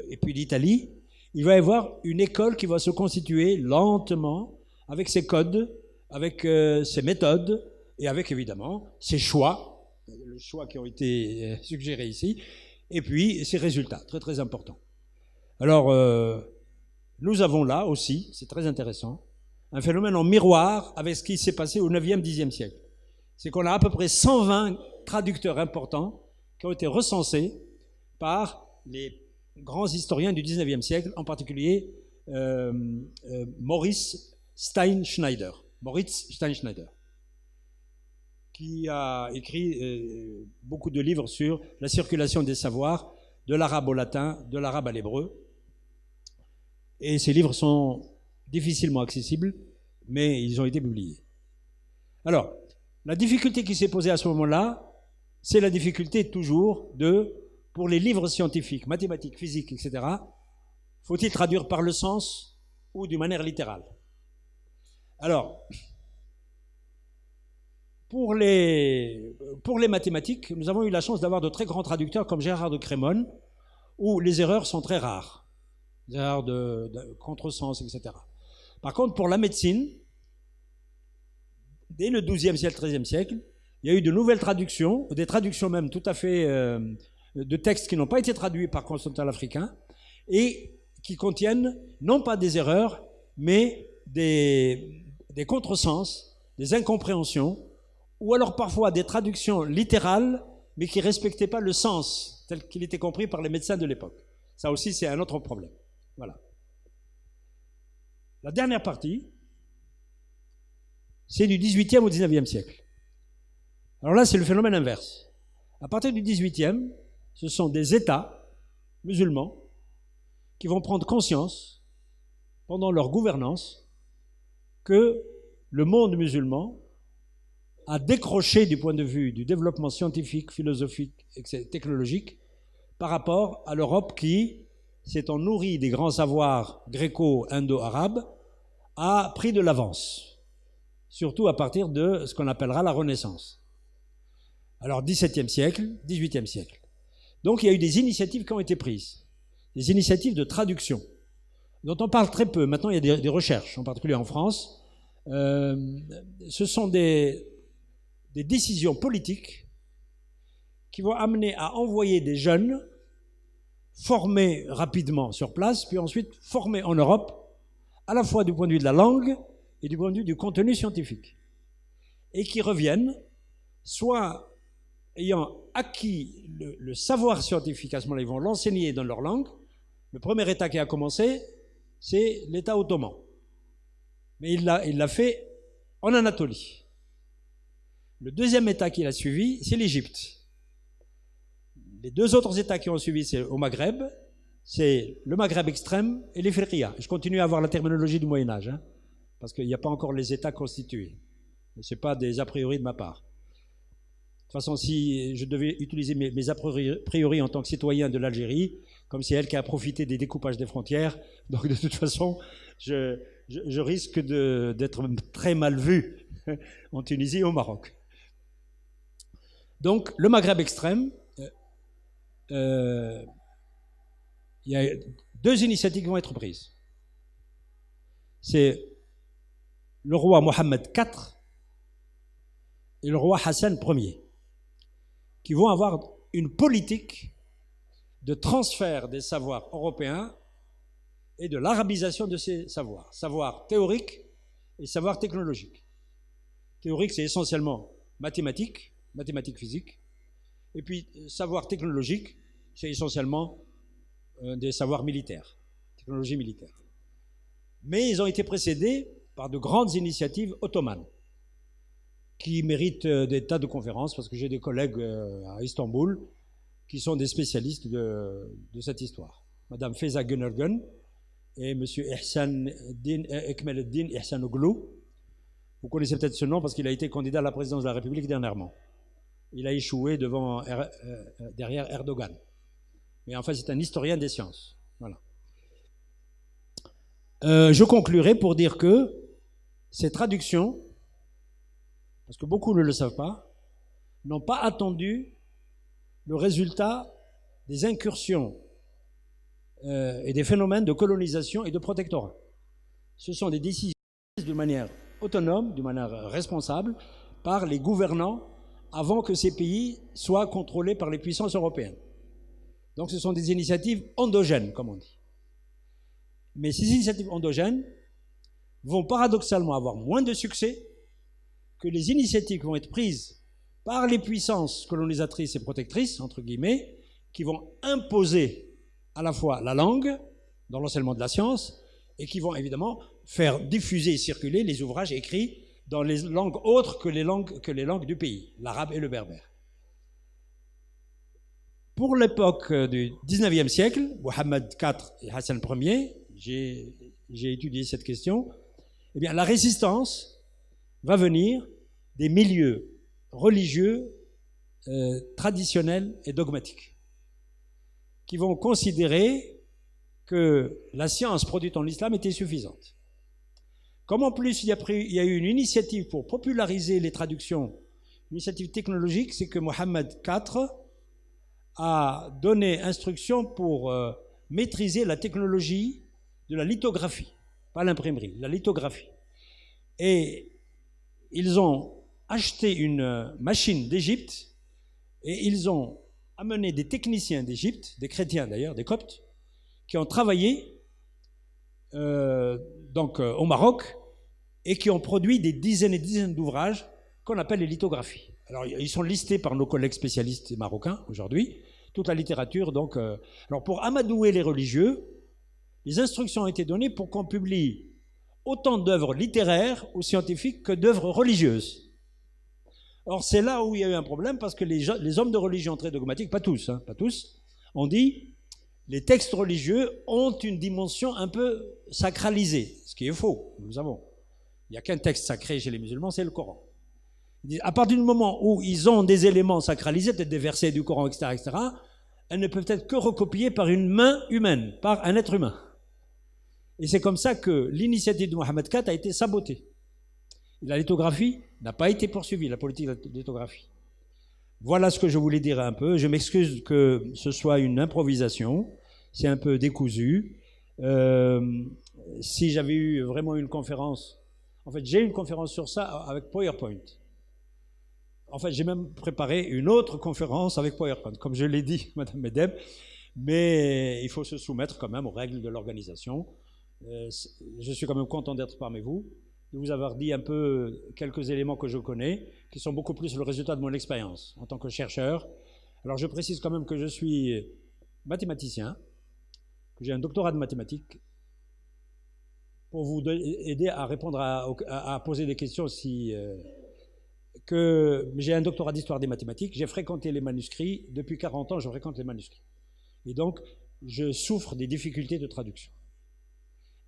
et puis d'Italie, il va y avoir une école qui va se constituer lentement avec ses codes, avec ses méthodes et avec évidemment ses choix, les choix qui ont été suggérés ici, et puis ses résultats, très très importants. Alors, nous avons là aussi, c'est très intéressant, un phénomène en miroir avec ce qui s'est passé au 9e, 10e siècle. C'est qu'on a à peu près 120 traducteurs importants qui ont été recensés par les grands historiens du 19e siècle, en particulier Moritz Steinschneider, qui a écrit beaucoup de livres sur la circulation des savoirs, de l'arabe au latin, de l'arabe à l'hébreu. Et ces livres sont difficilement accessibles, mais ils ont été publiés. Alors, la difficulté qui s'est posée à ce moment-là, c'est la difficulté toujours pour les livres scientifiques, mathématiques, physiques, etc., faut-il traduire par le sens ou d'une manière littérale? Alors, pour les mathématiques, nous avons eu la chance d'avoir de très grands traducteurs comme Gérard de Crémone, où les erreurs sont très rares, des erreurs de contresens, etc. Par contre, pour la médecine, dès le XIIe siècle, XIIIe siècle, il y a eu de nouvelles traductions, des traductions même tout à fait de textes qui n'ont pas été traduits par Constantin l'Africain et qui contiennent non pas des erreurs, mais des contresens, des incompréhensions, ou alors parfois des traductions littérales, mais qui ne respectaient pas le sens tel qu'il était compris par les médecins de l'époque. Ça aussi, c'est un autre problème. Voilà. La dernière partie, c'est du XVIIIe au XIXe siècle. Alors là, c'est le phénomène inverse. À partir du XVIIIe, ce sont des États musulmans qui vont prendre conscience, pendant leur gouvernance, que le monde musulman a décroché du point de vue du développement scientifique, philosophique et technologique par rapport à l'Europe qui, s'étant nourrie des grands savoirs gréco-indo-arabes, a pris de l'avance, surtout à partir de ce qu'on appellera la Renaissance. Alors, XVIIe siècle, XVIIIe siècle. Donc, il y a eu des initiatives qui ont été prises, des initiatives de traduction, dont on parle très peu. Maintenant, il y a des recherches, en particulier en France. Ce sont des décisions politiques qui vont amener à envoyer des jeunes formés rapidement sur place, puis ensuite formés en Europe, à la fois du point de vue de la langue et du point de vue du contenu scientifique, et qui reviennent soit ayant acquis le savoir scientifique, à ce moment-là, ils vont l'enseigner dans leur langue. Le premier État qui a commencé, c'est l'État ottoman. Mais il l'a fait en Anatolie. Le deuxième État qui l'a suivi, c'est l'Égypte. Les deux autres États qui ont suivi, c'est au Maghreb, c'est le Maghreb extrême et l'Ifriqiya. Je continue à avoir la terminologie du Moyen-Âge, hein, parce qu'il n'y a pas encore les États constitués. Ce n'est pas des a priori de ma part. De toute façon, si je devais utiliser mes a priori en tant que citoyen de l'Algérie, comme c'est elle qui a profité des découpages des frontières, donc de toute façon, je risque d'être très mal vu en Tunisie et au Maroc. Donc, le Maghreb extrême, il y a deux initiatives qui vont être prises. C'est le roi Mohammed IV et le roi Hassan Ier, qui vont avoir une politique de transfert des savoirs européens et de l'arabisation de ces savoirs. Savoir théorique et savoir technologique. Théorique, c'est essentiellement mathématiques physiques. Et puis, savoir technologique, c'est essentiellement des savoirs militaires, technologie militaire. Mais ils ont été précédés par de grandes initiatives ottomanes qui méritent des tas de conférences, parce que j'ai des collègues à Istanbul qui sont des spécialistes de cette histoire. Madame Feyza Günergün et Monsieur Ekmeleddin Ihsanoglu. Vous connaissez peut-être ce nom parce qu'il a été candidat à la présidence de la République dernièrement. Il a échoué derrière Erdogan. Mais en fait, c'est un historien des sciences. Voilà. Je conclurai pour dire que ces traductions, parce que beaucoup ne le savent pas, n'ont pas attendu le résultat des incursions et des phénomènes de colonisation et de protectorat. Ce sont des décisions prises d'une manière autonome, d'une manière responsable, par les gouvernants avant que ces pays soient contrôlés par les puissances européennes. Donc ce sont des initiatives endogènes, comme on dit. Mais ces initiatives endogènes vont paradoxalement avoir moins de succès que les initiatives qui vont être prises par les puissances colonisatrices et protectrices, entre guillemets, qui vont imposer à la fois la langue dans l'enseignement de la science et qui vont évidemment faire diffuser et circuler les ouvrages écrits dans les langues autres que les langues du pays, l'arabe et le berbère. Pour l'époque du 19e siècle, Mohammed IV et Hassan Ier, j'ai étudié cette question, eh bien, la résistance va venir des milieux religieux traditionnels et dogmatiques qui vont considérer que la science produite en islam était suffisante. Comme en plus il y a eu une initiative pour populariser les traductions, une initiative technologique, c'est que Mohammed IV a donné instruction pour maîtriser la technologie de la lithographie, pas l'imprimerie, la lithographie. Et ils ont acheté une machine d'Égypte et ils ont amené des techniciens d'Égypte, des chrétiens d'ailleurs, des coptes, qui ont travaillé au Maroc et qui ont produit des dizaines et dizaines d'ouvrages qu'on appelle les lithographies. Alors ils sont listés par nos collègues spécialistes marocains aujourd'hui, toute la littérature. Donc, alors pour amadouer les religieux, les instructions ont été données pour qu'on publie autant d'œuvres littéraires ou scientifiques que d'œuvres religieuses. Or, c'est là où il y a eu un problème, parce que les hommes de religion très dogmatiques, pas tous, ont dit les textes religieux ont une dimension un peu sacralisée, ce qui est faux, nous le savons. Il n'y a qu'un texte sacré chez les musulmans, c'est le Coran. À partir du moment où ils ont des éléments sacralisés, peut-être des versets du Coran, etc., elles ne peuvent être que recopiées par une main humaine, par un être humain. Et c'est comme ça que l'initiative de Mohammed IV a été sabotée. La lithographie n'a pas été poursuivie, la politique de lithographie. Voilà ce que je voulais dire un peu. Je m'excuse que ce soit une improvisation, c'est un peu décousu. Si j'avais eu vraiment une conférence, en fait j'ai une conférence sur ça avec PowerPoint. En fait j'ai même préparé une autre conférence avec PowerPoint, comme je l'ai dit, Madame Medeb, mais il faut se soumettre quand même aux règles de l'organisation. Je suis quand même content d'être parmi vous, de vous avoir dit un peu quelques éléments que je connais, qui sont beaucoup plus le résultat de mon expérience en tant que chercheur. Alors je précise quand même que je suis mathématicien, que j'ai un doctorat de mathématiques, pour vous aider à répondre à poser des questions que j'ai un doctorat d'histoire des mathématiques, j'ai fréquenté les manuscrits, depuis 40 ans je fréquente les manuscrits. Et donc je souffre des difficultés de traduction.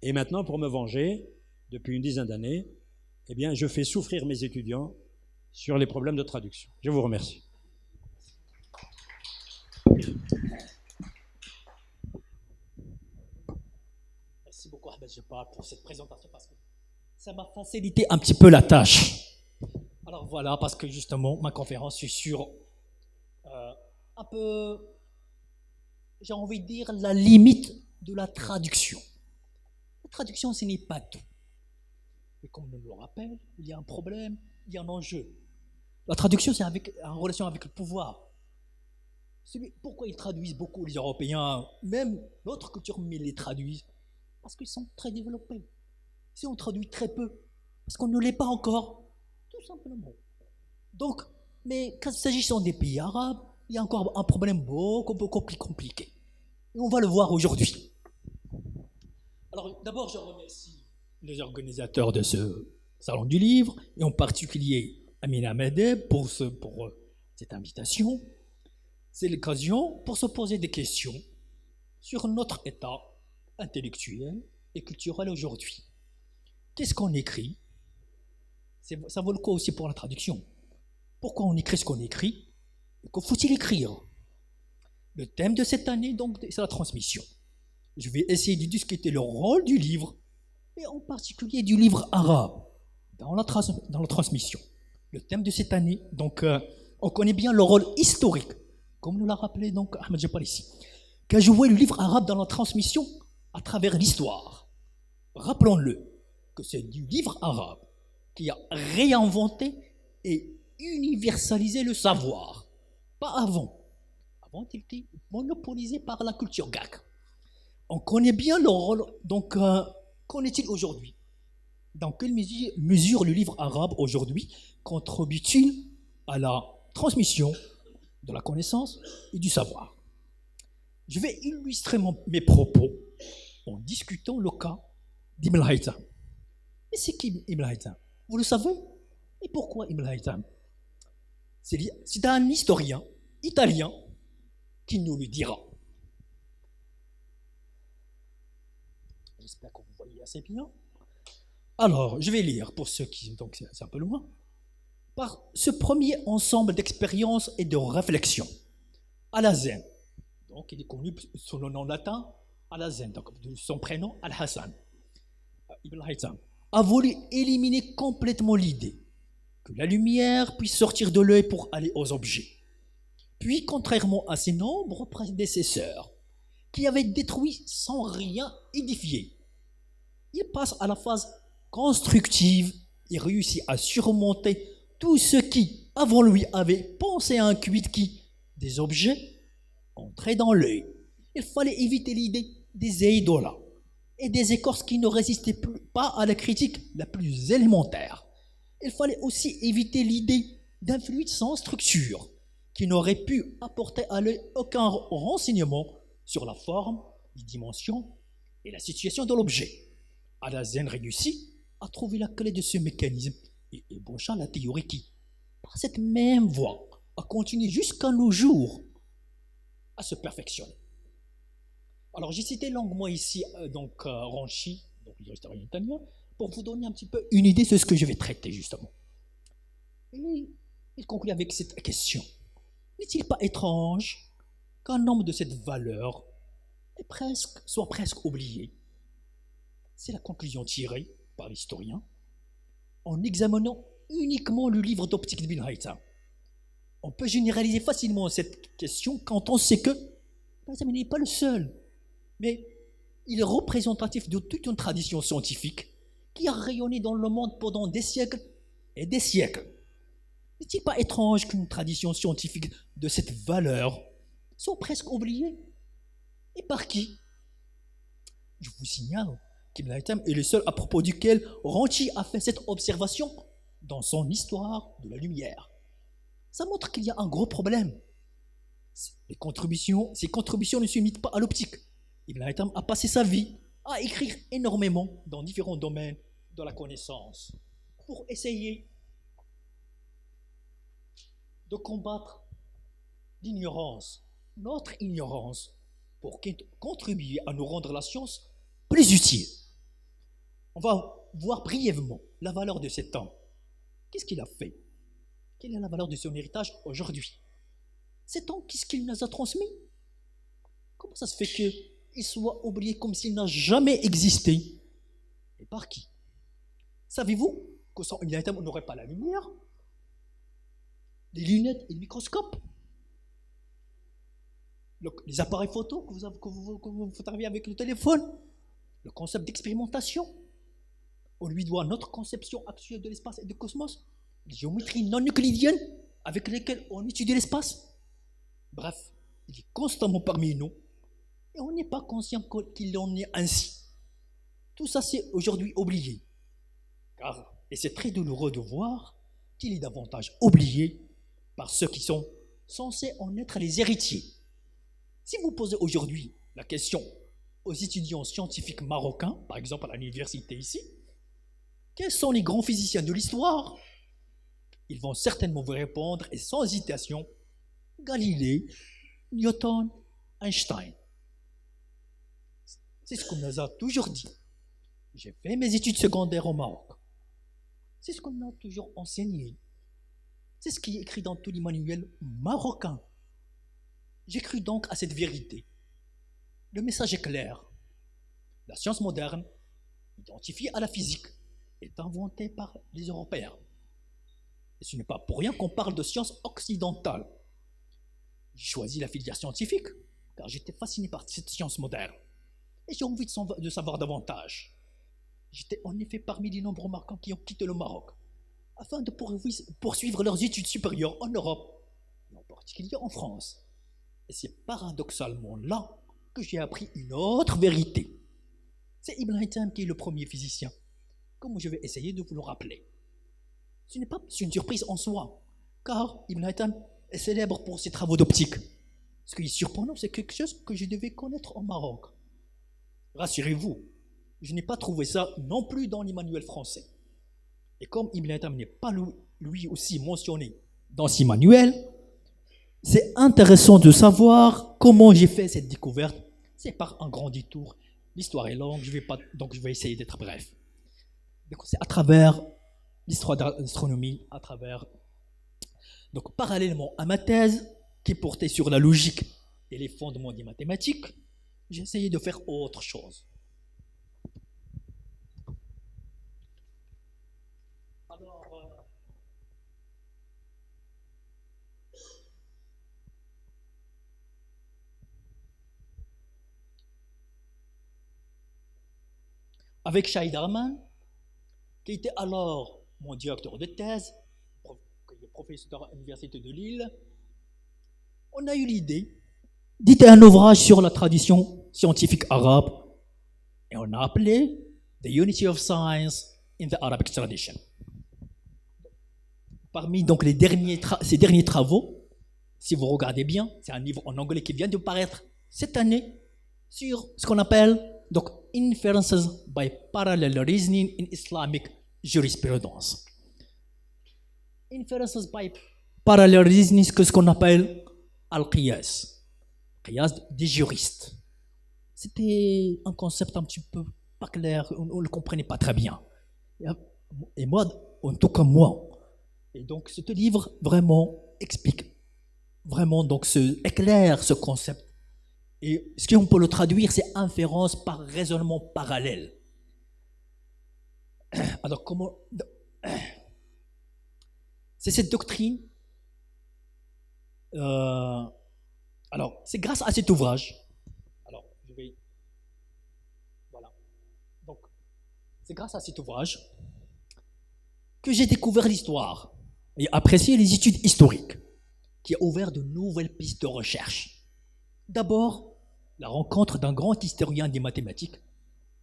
Et maintenant, pour me venger, depuis une dizaine d'années, eh bien, je fais souffrir mes étudiants sur les problèmes de traduction. Je vous remercie. Merci beaucoup, Ahmed Jebbar, pour cette présentation, parce que ça m'a facilité un petit peu la tâche. Alors voilà, parce que justement, ma conférence est sur un peu, j'ai envie de dire, la limite de la traduction. La traduction, ce n'est pas tout. Mais comme nous le rappelle, il y a un problème, il y a un enjeu. La traduction, c'est en relation avec le pouvoir. Pourquoi ils traduisent beaucoup, les Européens, même notre culture, mais ils les traduisent? Parce qu'ils sont très développés. Si on traduit très peu, parce qu'on ne l'est pas encore, tout simplement. Donc, mais quand s'agissant des pays arabes, il y a encore un problème beaucoup plus compliqué. Et on va le voir aujourd'hui. Alors, d'abord, je remercie les organisateurs de ce salon du livre, et en particulier Amina Medeb pour cette invitation. C'est l'occasion pour se poser des questions sur notre état intellectuel et culturel aujourd'hui. Qu'est-ce qu'on écrit? Ça vaut le coup aussi pour la traduction. Pourquoi on écrit ce qu'on écrit? Et que faut-il écrire? Le thème de cette année, donc, c'est la transmission. Je vais essayer de discuter le rôle du livre, et en particulier du livre arabe, dans la transmission. Le thème de cette année, donc, on connaît bien le rôle historique, comme nous l'a rappelé donc Ahmed Jabal ici, qu'a joué le livre arabe dans la transmission à travers l'histoire. Rappelons-le que c'est du livre arabe qui a réinventé et universalisé le savoir. Pas avant. Avant, il était monopolisé par la culture grecque. On connaît bien le rôle, donc qu'en est-il aujourd'hui? Dans quelle mesure le livre arabe aujourd'hui contribue-t-il à la transmission de la connaissance et du savoir? Je vais illustrer mes propos en discutant le cas d'Ibn Haytham. Mais c'est qui Ibn Haytham? Vous le savez? Et pourquoi Ibn Haytham? C'est un historien italien qui nous le dira. J'espère que vous voyez assez bien. Alors, je vais lire pour ceux qui... Donc, c'est un peu loin. Par ce premier ensemble d'expériences et de réflexions, Al-Hazen, donc il est connu sous le nom latin Al-Hazen, donc son prénom Al-Hassan, Ibn Haytham, a voulu éliminer complètement l'idée que la lumière puisse sortir de l'œil pour aller aux objets. Puis, contrairement à ses nombreux prédécesseurs, qui avaient détruit sans rien édifier, il passe à la phase constructive et réussit à surmonter tout ce qui, avant lui, avait pensé à un quid qui, des objets, entraient dans l'œil. Il fallait éviter l'idée des eidolas et des écorces qui ne résistaient pas à la critique la plus élémentaire. Il fallait aussi éviter l'idée d'un fluide sans structure qui n'aurait pu apporter à l'œil aucun renseignement sur la forme, les dimensions et la situation de l'objet. Al-Hazen réussit à trouver la clé de ce mécanisme et ébaucha la théorie qui, par cette même voie, a continué jusqu'à nos jours à se perfectionner. Alors j'ai cité longuement ici Ranchi, donc l'historien italien, pour vous donner un petit peu une idée de ce que je vais traiter justement. Et il conclut avec cette question. N'est-il pas étrange qu'un nombre de cette valeur soit presque oublié? C'est la conclusion tirée par l'historien en examinant uniquement le livre d'optique d'Ibn Haytham. On peut généraliser facilement cette question quand on sait que Haytham n'est pas le seul, mais il est représentatif de toute une tradition scientifique qui a rayonné dans le monde pendant des siècles et des siècles. N'est-il pas étrange qu'une tradition scientifique de cette valeur soit presque oubliée? Et par qui? Je vous signale qu'Ibn Haytham est le seul à propos duquel Ranchi a fait cette observation dans son histoire de la lumière. Ça montre qu'il y a un gros problème. Ces contributions ne se limitent pas à l'optique. Ibn Haytham a passé sa vie à écrire énormément dans différents domaines de la connaissance pour essayer de combattre l'ignorance, notre ignorance, pour contribuer à nous rendre la science plus utile. On va voir brièvement la valeur de cet homme. Qu'est-ce qu'il a fait? Quelle est la valeur de son héritage aujourd'hui? Cet homme, qu'est-ce qu'il nous a transmis? Comment ça se fait qu'il soit oublié comme s'il n'a jamais existé? Et par qui? Savez-vous que sans Ibn Haytham, on n'aurait pas la lumière, les lunettes et le microscope, les appareils photo que vous photographiez avec le téléphone, le concept d'expérimentation? On lui doit notre conception actuelle de l'espace et du cosmos, les géométries non euclidiennes avec lesquelles on étudie l'espace. Bref, il est constamment parmi nous et on n'est pas conscient qu'il en est ainsi. Tout ça, c'est aujourd'hui oublié. Et c'est très douloureux de voir qu'il est davantage oublié par ceux qui sont censés en être les héritiers. Si vous posez aujourd'hui la question aux étudiants scientifiques marocains, par exemple à l'université ici, quels sont les grands physiciens de l'histoire? Ils vont certainement vous répondre, et sans hésitation, Galilée, Newton, Einstein. C'est ce qu'on nous a toujours dit. J'ai fait mes études secondaires au Maroc. C'est ce qu'on m'a toujours enseigné. C'est ce qui est écrit dans tous les manuels marocains. J'ai cru donc à cette vérité. Le message est clair. La science moderne, identifiée à la physique, est inventée par les Européens. Et ce n'est pas pour rien qu'on parle de science occidentale. J'ai choisi la filière scientifique car j'étais fasciné par cette science moderne. Et j'ai envie de savoir davantage. J'étais en effet parmi les nombreux Marocains qui ont quitté le Maroc afin de poursuivre leurs études supérieures en Europe, et en particulier en France. Et c'est paradoxalement là que j'ai appris une autre vérité. C'est Ibn Haytham qui est le premier physicien, comme je vais essayer de vous le rappeler. Ce n'est pas une surprise en soi, car Ibn Haytham est célèbre pour ses travaux d'optique. Ce qui est surprenant, c'est quelque chose que je devais connaître au Maroc. Rassurez-vous, je n'ai pas trouvé ça non plus dans les manuels français. Et comme Ibn Haytham n'est pas lui aussi mentionné dans ces manuels, c'est intéressant de savoir comment j'ai fait cette découverte. C'est par un grand détour. L'histoire est longue, donc je vais essayer d'être bref. Donc c'est à travers l'histoire de l'astronomie, donc parallèlement à ma thèse, qui portait sur la logique et les fondements des mathématiques, j'ai essayé de faire autre chose. Avec Shahid Arman, qui était alors mon directeur de thèse, professeur à l'Université de Lille, on a eu l'idée d'éditer un ouvrage sur la tradition scientifique arabe, et on a appelé The Unity of Science in the Arabic Tradition. Parmi donc ces derniers travaux, si vous regardez bien, c'est un livre en anglais qui vient de paraître cette année sur ce qu'on appelle donc Inferences by Parallel Reasoning in Islamic Jurisprudence. Inferences by Parallel Reasoning, c'est ce qu'on appelle Al-Qiyas, Qiyas des juristes. C'était un concept un petit peu pas clair, on ne le comprenait pas très bien. Et moi, en tout cas moi. Et donc ce livre vraiment explique, vraiment donc éclaire ce concept. Et ce qu'on peut le traduire, c'est inférence par raisonnement parallèle. Alors comment... C'est cette doctrine. Alors, c'est grâce à cet ouvrage. Alors, voilà. Donc, c'est grâce à cet ouvrage que j'ai découvert l'histoire et apprécié les études historiques, qui a ouvert de nouvelles pistes de recherche. D'abord, la rencontre d'un grand historien des mathématiques,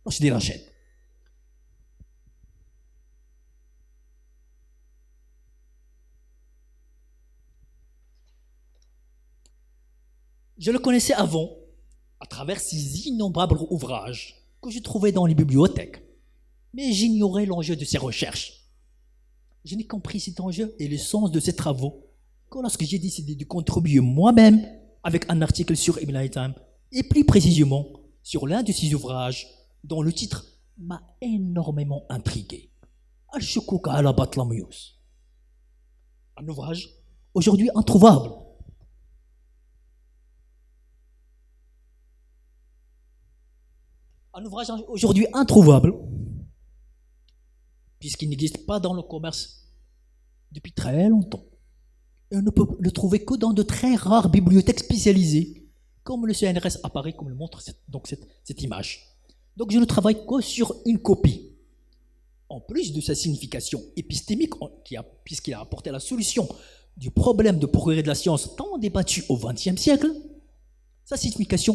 Rachid Rached. Je le connaissais avant, à travers ses innombrables ouvrages que je trouvais dans les bibliothèques, mais j'ignorais l'enjeu de ses recherches. Je n'ai compris cet enjeu et le sens de ses travaux que lorsque j'ai décidé de contribuer moi-même avec un article sur Ibn Haytham, et plus précisément sur l'un de ses ouvrages dont le titre m'a énormément intrigué. Al-Shukuk ala Batlamyus. Un ouvrage aujourd'hui introuvable. Un ouvrage aujourd'hui introuvable, puisqu'il n'existe pas dans le commerce depuis très longtemps. Et on ne peut le trouver que dans de très rares bibliothèques spécialisées, comme le CNRS apparaît, comme le montre donc cette image. Donc je ne travaille que sur une copie. En plus de sa signification épistémique, puisqu'il a apporté la solution du problème de progrès de la science tant débattu au XXe siècle, sa signification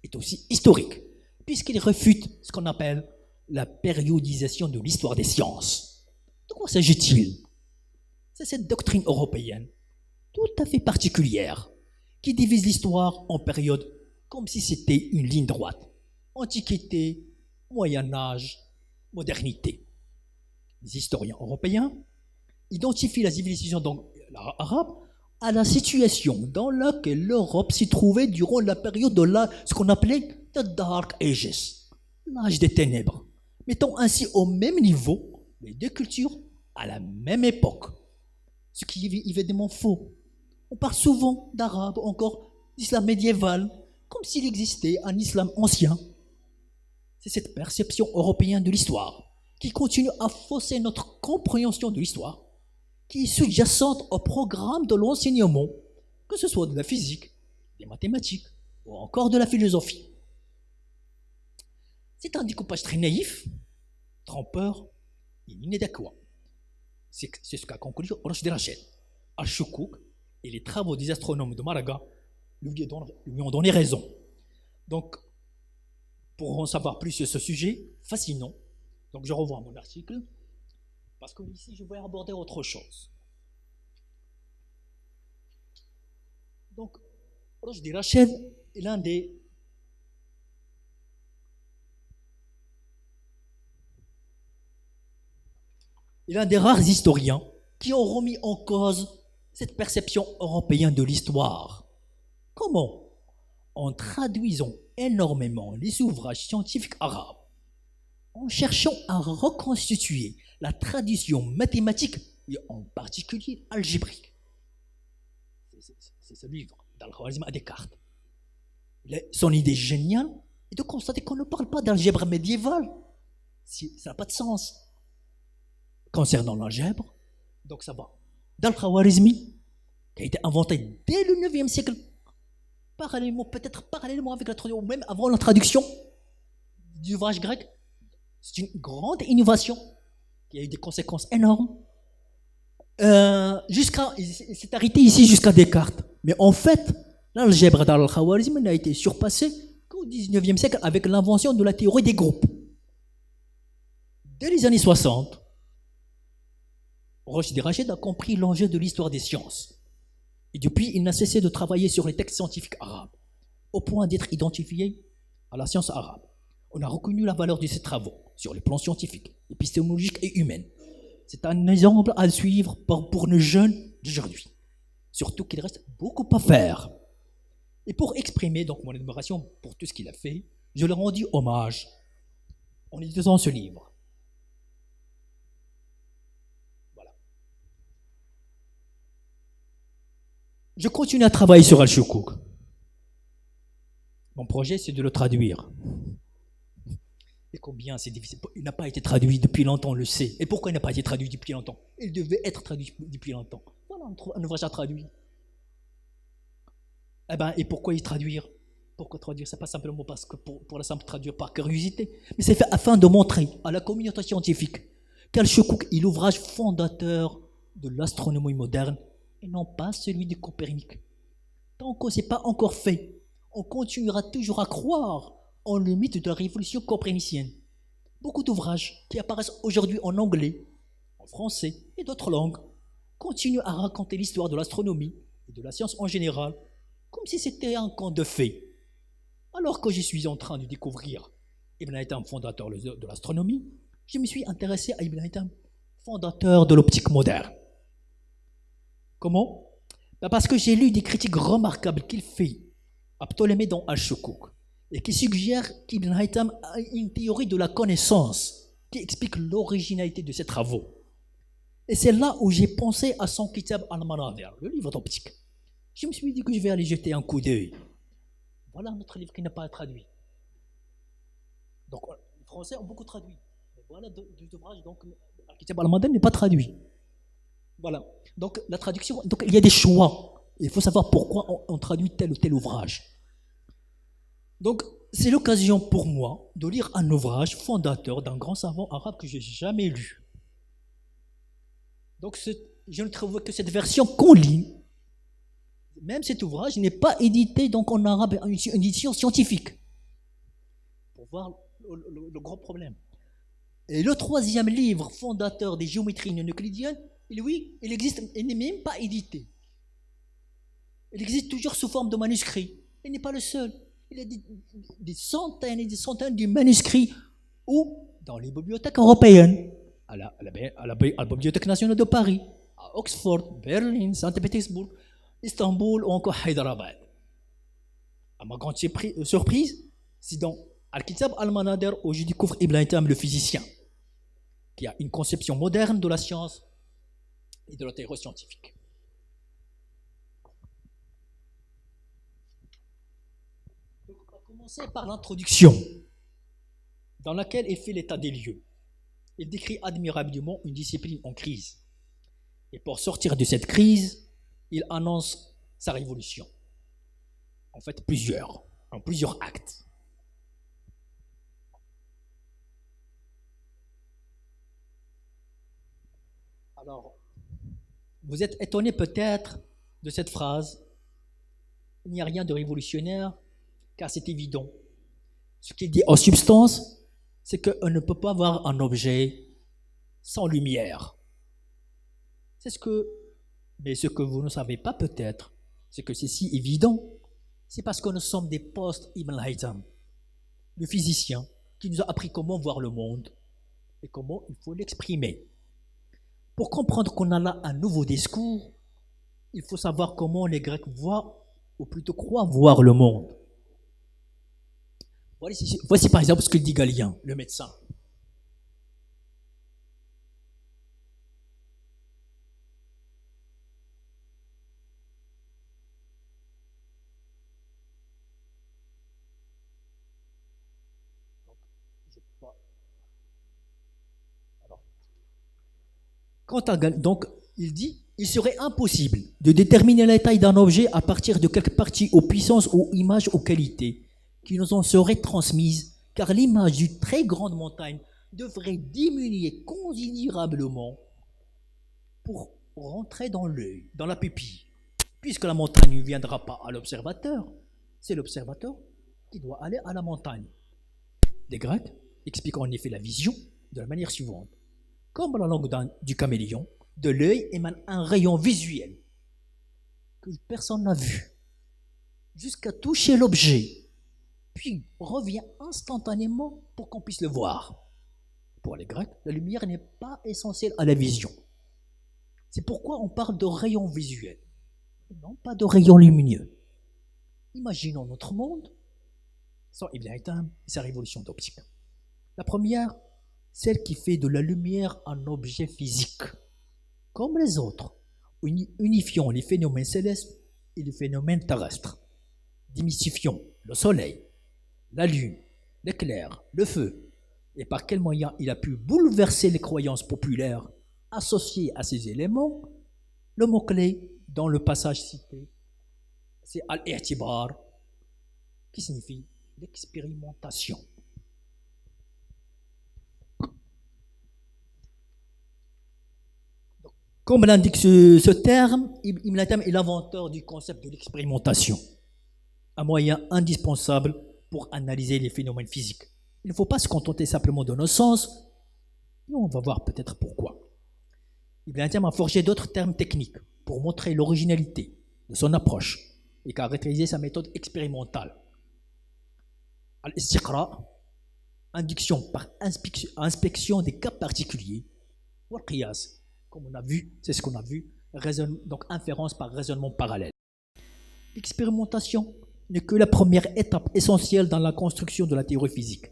est aussi historique, puisqu'il réfute ce qu'on appelle la périodisation de l'histoire des sciences. De quoi s'agit-il? C'est cette doctrine européenne, tout à fait particulière, qui divise l'histoire en périodes comme si c'était une ligne droite. Antiquité, Moyen-Âge, modernité. les historiens européens identifient la civilisation arabe à la situation dans laquelle l'Europe s'y trouvait durant la période de ce qu'on appelait the Dark Ages, l'âge des ténèbres, mettant ainsi au même niveau les deux cultures à la même époque. Ce qui est évidemment faux. On parle souvent d'arabe, encore d'islam médiéval, comme s'il existait un islam ancien. C'est cette perception européenne de l'histoire qui continue à fausser notre compréhension de l'histoire, qui est sous-jacente au programme de l'enseignement, que ce soit de la physique, des mathématiques ou encore de la philosophie. C'est un découpage très naïf, trompeur et inadéquat. C'est ce qu'a conclu Roch Derachet, Al-Shukuk et les travaux des astronomes de Malaga lui ont donné raison. Donc, pour en savoir plus sur ce sujet fascinant, donc je revois mon article, parce que ici je vais aborder autre chose. Donc, Roch Derachet est l'un des rares historiens qui ont remis en cause cette perception européenne de l'histoire. Comment? En traduisant énormément les ouvrages scientifiques arabes, en cherchant à reconstituer la tradition mathématique et en particulier algébrique. C'est ce livre d'Al-Khwarizmi à Descartes. Son idée géniale est de constater qu'on ne parle pas d'algèbre médiévale. Ça n'a pas de sens. Concernant l'algèbre, donc ça va d'Al-Khwarizmi, qui a été inventé dès le 9e siècle, peut-être parallèlement avec la traduction, ou même avant la traduction du ouvrage grec. C'est une grande innovation qui a eu des conséquences énormes. Il s'est arrêté ici jusqu'à Descartes. Mais en fait, l'algèbre d'Al-Khwarizmi n'a été surpassée qu'au 19e siècle avec l'invention de la théorie des groupes. Dès les années 60, Roch Derachet a compris l'enjeu de l'histoire des sciences. Et depuis, il n'a cessé de travailler sur les textes scientifiques arabes, au point d'être identifié à la science arabe. On a reconnu la valeur de ses travaux sur les plans scientifiques, épistémologiques et humains. C'est un exemple à suivre pour nos jeunes d'aujourd'hui. Surtout qu'il reste beaucoup à faire. Et pour exprimer donc mon admiration pour tout ce qu'il a fait, je lui ai rendu hommage en éditant ce livre. Je continue à travailler sur Al-Shukuk. Mon projet, c'est de le traduire. Et combien c'est difficile. Il n'a pas été traduit depuis longtemps, on le sait. Et pourquoi il n'a pas été traduit depuis longtemps? Il devait être traduit depuis longtemps. Voilà, on trouve un ouvrage à traduire. Et pourquoi y traduire? Pourquoi traduire? C'est pas simplement parce que pour la simple traduire par curiosité, mais c'est fait afin de montrer à la communauté scientifique qu'Al-Shukuk est l'ouvrage fondateur de l'astronomie moderne et non pas celui de Copernic. Tant que ce n'est pas encore fait, on continuera toujours à croire en le mythe de la révolution copernicienne. Beaucoup d'ouvrages qui apparaissent aujourd'hui en anglais, en français et d'autres langues continuent à raconter l'histoire de l'astronomie et de la science en général comme si c'était un conte de fées. Alors que je suis en train de découvrir Ibn Haytham, fondateur de l'astronomie, je me suis intéressé à Ibn Haytham, fondateur de l'optique moderne. Comment? Parce que j'ai lu des critiques remarquables qu'il fait à Ptolémée dans Al-Shukuk et qui suggèrent qu'Ibn Haytham a une théorie de la connaissance qui explique l'originalité de ses travaux. Et c'est là où j'ai pensé à son Kitab al-Manadir, le livre d'optique. Je me suis dit que je vais aller jeter un coup d'œil. Voilà notre livre qui n'a pas traduit. Donc, les Français ont beaucoup traduit. Mais voilà deux ouvrages, donc le Kitab al-Manadir n'est pas traduit. Voilà. Donc, la traduction, donc il y a des choix. Il faut savoir pourquoi on traduit tel ou tel ouvrage. Donc, c'est l'occasion pour moi de lire un ouvrage fondateur d'un grand savant arabe que je n'ai jamais lu. Donc, je ne trouve que cette version qu'en ligne. Même cet ouvrage n'est pas édité donc en arabe, une édition scientifique. Pour voir le gros problème. Et le troisième livre fondateur des géométries non euclidiennes, lui, il existe, il n'est même pas édité. Il existe toujours sous forme de manuscrit. Il n'est pas le seul. Il y a des centaines et des centaines de manuscrits ou dans les bibliothèques européennes, la Bibliothèque nationale de Paris, à Oxford, Berlin, Saint-Pétersbourg, Istanbul ou encore Hyderabad. À ma grande surprise, c'est dans Al-Kitab al-Manader où je découvre Ibn Haytham, le physicien, qui a une conception moderne de la science et de la théorie scientifique. Donc, on va commencer par l'introduction, dans laquelle il fait l'état des lieux. Il décrit admirablement une discipline en crise. Et pour sortir de cette crise, il annonce sa révolution. En fait, en plusieurs actes. Alors, vous êtes étonné peut-être de cette phrase. Il n'y a rien de révolutionnaire, car c'est évident. Ce qu'il dit en substance, c'est qu'on ne peut pas avoir un objet sans lumière. Mais ce que vous ne savez pas peut-être, c'est que c'est si évident, c'est parce que nous sommes des post-Ibn Haytham, le physicien qui nous a appris comment voir le monde et comment il faut l'exprimer. Pour comprendre qu'on a là un nouveau discours, il faut savoir comment les Grecs voient, ou plutôt croient voir le monde. Voici par exemple ce que dit Galien, le médecin. Donc, il dit, il serait impossible de déterminer la taille d'un objet à partir de quelques parties aux puissances ou images aux qualités qui nous en seraient transmises, car l'image d'une très grande montagne devrait diminuer considérablement pour rentrer dans l'œil, dans la pupille. Puisque la montagne ne viendra pas à l'observateur, c'est l'observateur qui doit aller à la montagne. Les Grecs expliquent en effet la vision de la manière suivante. Comme la langue du caméléon, de l'œil émane un rayon visuel que personne n'a vu, jusqu'à toucher l'objet, puis revient instantanément pour qu'on puisse le voir. Pour les Grecs, la lumière n'est pas essentielle à la vision. C'est pourquoi on parle de rayon visuel, et non pas de rayon lumineux. Imaginons notre monde sans Ibn Haytham et sa révolution d'optique. La première, celle qui fait de la lumière un objet physique, comme les autres, unifiant les phénomènes célestes et les phénomènes terrestres. Démystifions le soleil, la lune, l'éclair, le feu, et par quel moyen il a pu bouleverser les croyances populaires associées à ces éléments. Le mot-clé dans le passage cité, c'est al-i'tibar, qui signifie l'expérimentation. Comme l'indique ce terme, Ibn Haytham est l'inventeur du concept de l'expérimentation, un moyen indispensable pour analyser les phénomènes physiques. Il ne faut pas se contenter simplement de nos sens, et on va voir peut-être pourquoi. Ibn Haytham a forgé d'autres termes techniques pour montrer l'originalité de son approche et caractériser sa méthode expérimentale. Al-istiqra, induction par inspection des cas particuliers, ou al-qiyas, comme on a vu, c'est ce qu'on a vu, donc inférence par raisonnement parallèle. L'expérimentation n'est que la première étape essentielle dans la construction de la théorie physique.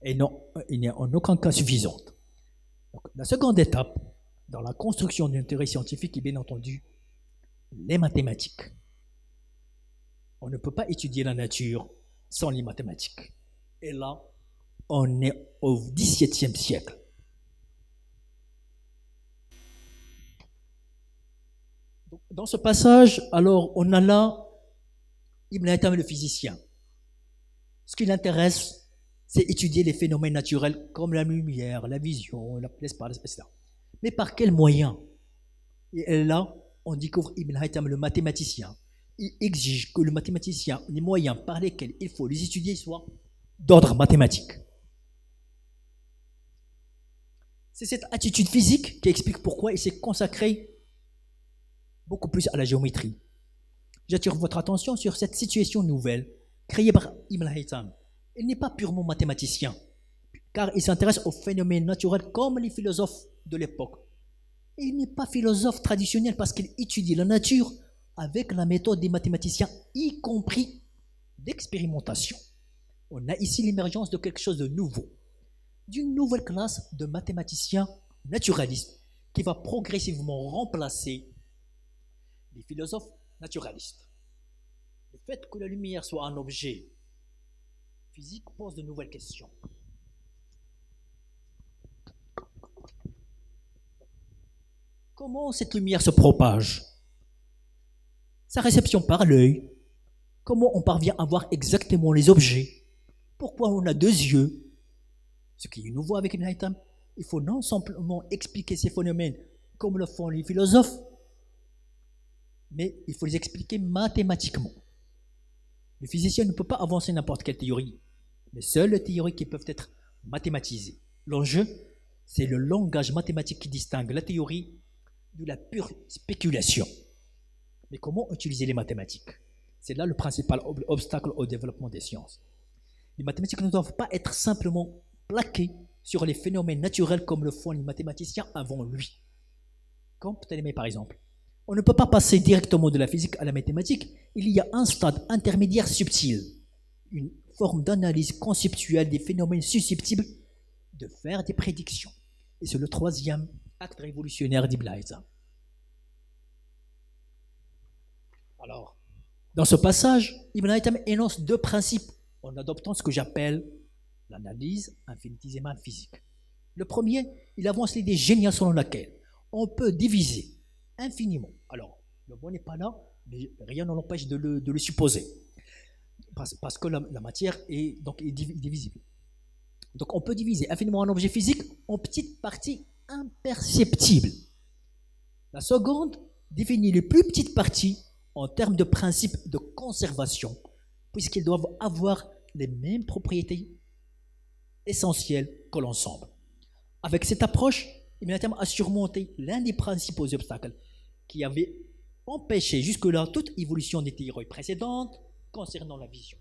Et non, il n'est en aucun cas suffisante. Donc, la seconde étape dans la construction d'une théorie scientifique est bien entendu les mathématiques. On ne peut pas étudier la nature sans les mathématiques. Et là, on est au XVIIe siècle. Dans ce passage, alors, on a là Ibn Haytham le physicien. Ce qui l'intéresse, c'est étudier les phénomènes naturels comme la lumière, la vision, l'espace, etc. Mais par quels moyens? Et là, on découvre Ibn Haytham le mathématicien. Il exige que le mathématicien, les moyens par lesquels il faut les étudier soient d'ordre mathématique. C'est cette attitude physique qui explique pourquoi il s'est consacré beaucoup plus à la géométrie. J'attire votre attention sur cette situation nouvelle créée par Ibn Haytham. Il n'est pas purement mathématicien, car il s'intéresse aux phénomènes naturels comme les philosophes de l'époque. Et il n'est pas philosophe traditionnel parce qu'il étudie la nature avec la méthode des mathématiciens, y compris d'expérimentation. On a ici l'émergence de quelque chose de nouveau, d'une nouvelle classe de mathématiciens naturalistes qui va progressivement remplacer les philosophes naturalistes. Le fait que la lumière soit un objet physique pose de nouvelles questions. Comment cette lumière se propage? Sa réception par l'œil. Comment on parvient à voir exactement les objets? Pourquoi on a deux yeux? Ce qui est nouveau avec Ibn Haytham, il faut non simplement expliquer ces phénomènes comme le font les philosophes, mais il faut les expliquer mathématiquement. Le physicien ne peut pas avancer n'importe quelle théorie, mais seules les théories qui peuvent être mathématisées. L'enjeu, c'est le langage mathématique qui distingue la théorie de la pure spéculation. Mais comment utiliser les mathématiques? C'est là le principal obstacle au développement des sciences. Les mathématiques ne doivent pas être simplement plaquées sur les phénomènes naturels comme le font les mathématiciens avant lui. Comme Ptolémée par exemple. On ne peut pas passer directement de la physique à la mathématique. Il y a un stade intermédiaire subtil, une forme d'analyse conceptuelle des phénomènes susceptibles de faire des prédictions. Et c'est le troisième acte révolutionnaire d'Ibn Haytham. Alors, dans ce passage, Ibn Haytham énonce deux principes en adoptant ce que j'appelle l'analyse infinitésimale physique. Le premier, il avance l'idée géniale selon laquelle on peut diviser infiniment. Alors, le mot n'est pas là, mais rien ne l'empêche de le supposer. Parce que la matière est divisible. Donc, on peut diviser infiniment un objet physique en petites parties imperceptibles. La seconde définit les plus petites parties en termes de principe de conservation, puisqu'ils doivent avoir les mêmes propriétés essentielles que l'ensemble. Avec cette approche, Ibn Haytham a surmonté l'un des principaux obstacles qui avaient empêché jusque-là toute évolution des théories précédentes concernant la vision.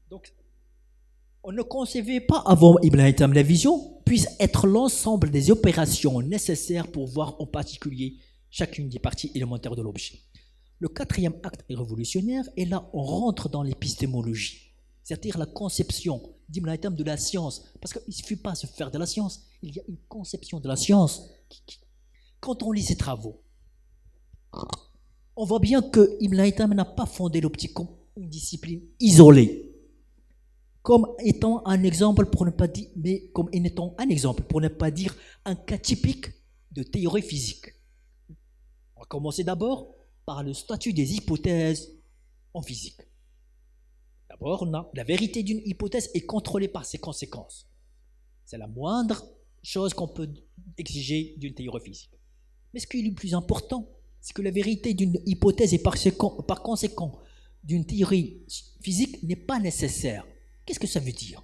Donc, on ne concevait pas avant Ibn Haytham la vision puisse être l'ensemble des opérations nécessaires pour voir en particulier chacune des parties élémentaires de l'objet. Le quatrième acte révolutionnaire, et là on rentre dans l'épistémologie, c'est-à-dire la conception d'Ibn Haytham de la science, parce qu'il ne suffit pas de se faire de la science, il y a une conception de la science. Quand on lit ses travaux, on voit bien que Ibn Haytham n'a pas fondé l'optique comme une discipline isolée, comme étant un exemple pour ne pas dire, mais comme étant un exemple pour ne pas dire un cas typique de théorie physique. On va commencer d'abord par le statut des hypothèses en physique. D'abord, on a la vérité d'une hypothèse est contrôlée par ses conséquences. C'est la moindre chose qu'on peut exiger d'une théorie physique. Mais ce qui est le plus important, c'est que la vérité d'une hypothèse et par conséquent d'une théorie physique n'est pas nécessaire. Qu'est-ce que ça veut dire?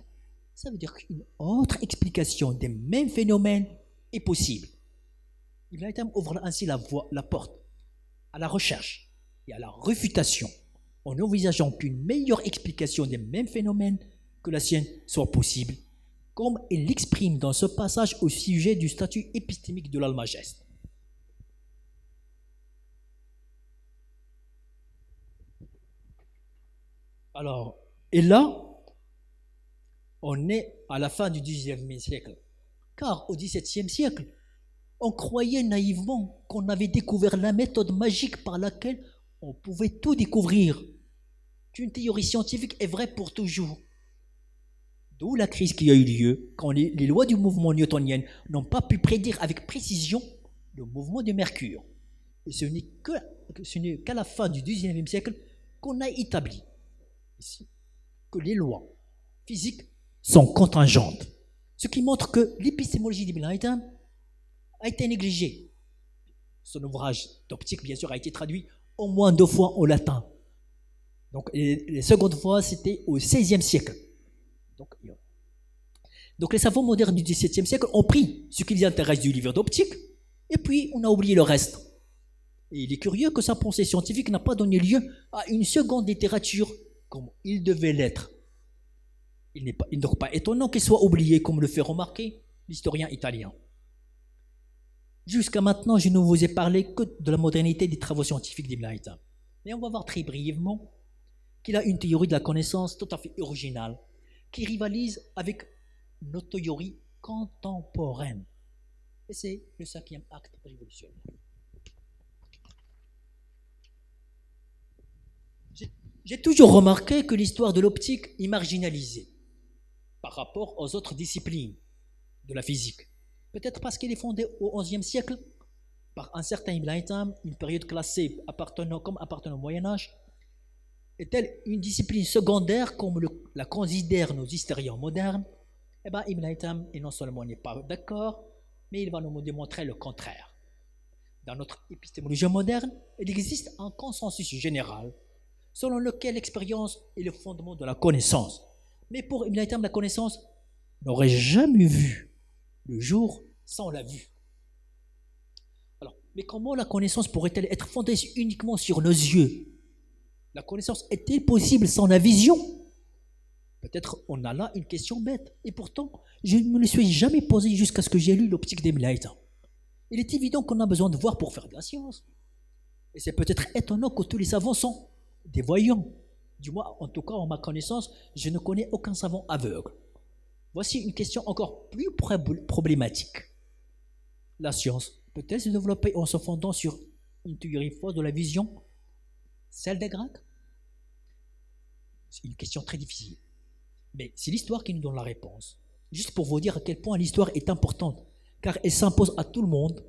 Ça veut dire qu'une autre explication des mêmes phénomènes est possible. Ibn Haytham ouvre ainsi la porte à la recherche et à la réfutation en envisageant qu'une meilleure explication des mêmes phénomènes que la sienne soit possible, comme il l'exprime dans ce passage au sujet du statut épistémique de l'Almageste. Alors, et là, on est à la fin du XIXe siècle. Car au XVIIe siècle, on croyait naïvement qu'on avait découvert la méthode magique par laquelle on pouvait tout découvrir. Qu'une théorie scientifique est vraie pour toujours. D'où la crise qui a eu lieu quand les lois du mouvement newtonien n'ont pas pu prédire avec précision le mouvement de Mercure. Et ce n'est qu'à la fin du XIXe siècle qu'on a établi ici que les lois physiques sont contingentes. Ce qui montre que l'épistémologie d'Ibn Haytham a été négligée. Son ouvrage d'optique, bien sûr, a été traduit au moins 2 fois au latin. Donc, les secondes fois, c'était au XVIe siècle. Donc, les savants modernes du XVIIe siècle ont pris ce qui les intéresse du livre d'optique, et puis on a oublié le reste. Et il est curieux que sa pensée scientifique n'a pas donné lieu à une seconde littérature comme il devait l'être. Il n'est donc pas étonnant qu'il soit oublié, comme le fait remarquer l'historien italien. Jusqu'à maintenant, je ne vous ai parlé que de la modernité des travaux scientifiques d'Ibn Haytham. Mais on va voir très brièvement qu'il a une théorie de la connaissance tout à fait originale qui rivalise avec nos théories contemporaines. Et c'est le 5e acte révolutionnaire. J'ai toujours remarqué que l'histoire de l'optique est marginalisée par rapport aux autres disciplines de la physique. Peut-être parce qu'elle est fondée au XIe siècle par un certain Ibn Haytham, une période classée appartenant au Moyen-Âge. Est-elle une discipline secondaire comme la considèrent nos historiens modernes? Eh bien, Ibn Haytham non seulement n'est pas d'accord, mais il va nous démontrer le contraire. Dans notre épistémologie moderne, il existe un consensus général selon lequel l'expérience est le fondement de la connaissance. Mais pour Ibn Haytham, la connaissance n'aurait jamais vu le jour sans la vue. Alors, mais comment la connaissance pourrait-elle être fondée uniquement sur nos yeux? La connaissance est-elle possible sans la vision? Peut-être on a là une question bête. Et pourtant, je ne me le suis jamais posé jusqu'à ce que j'ai lu l'optique d'Ibn Haytham. Il est évident qu'on a besoin de voir pour faire de la science. Et c'est peut-être étonnant que tous les savants sont des voyants. Du moins, en tout cas, en ma connaissance, je ne connais aucun savant aveugle. Voici une question encore plus problématique. La science peut-elle se développer en se fondant sur une théorie fausse de la vision, celle des Grecs? C'est une question très difficile. Mais c'est l'histoire qui nous donne la réponse. Juste pour vous dire à quel point l'histoire est importante, car elle s'impose à tout le monde.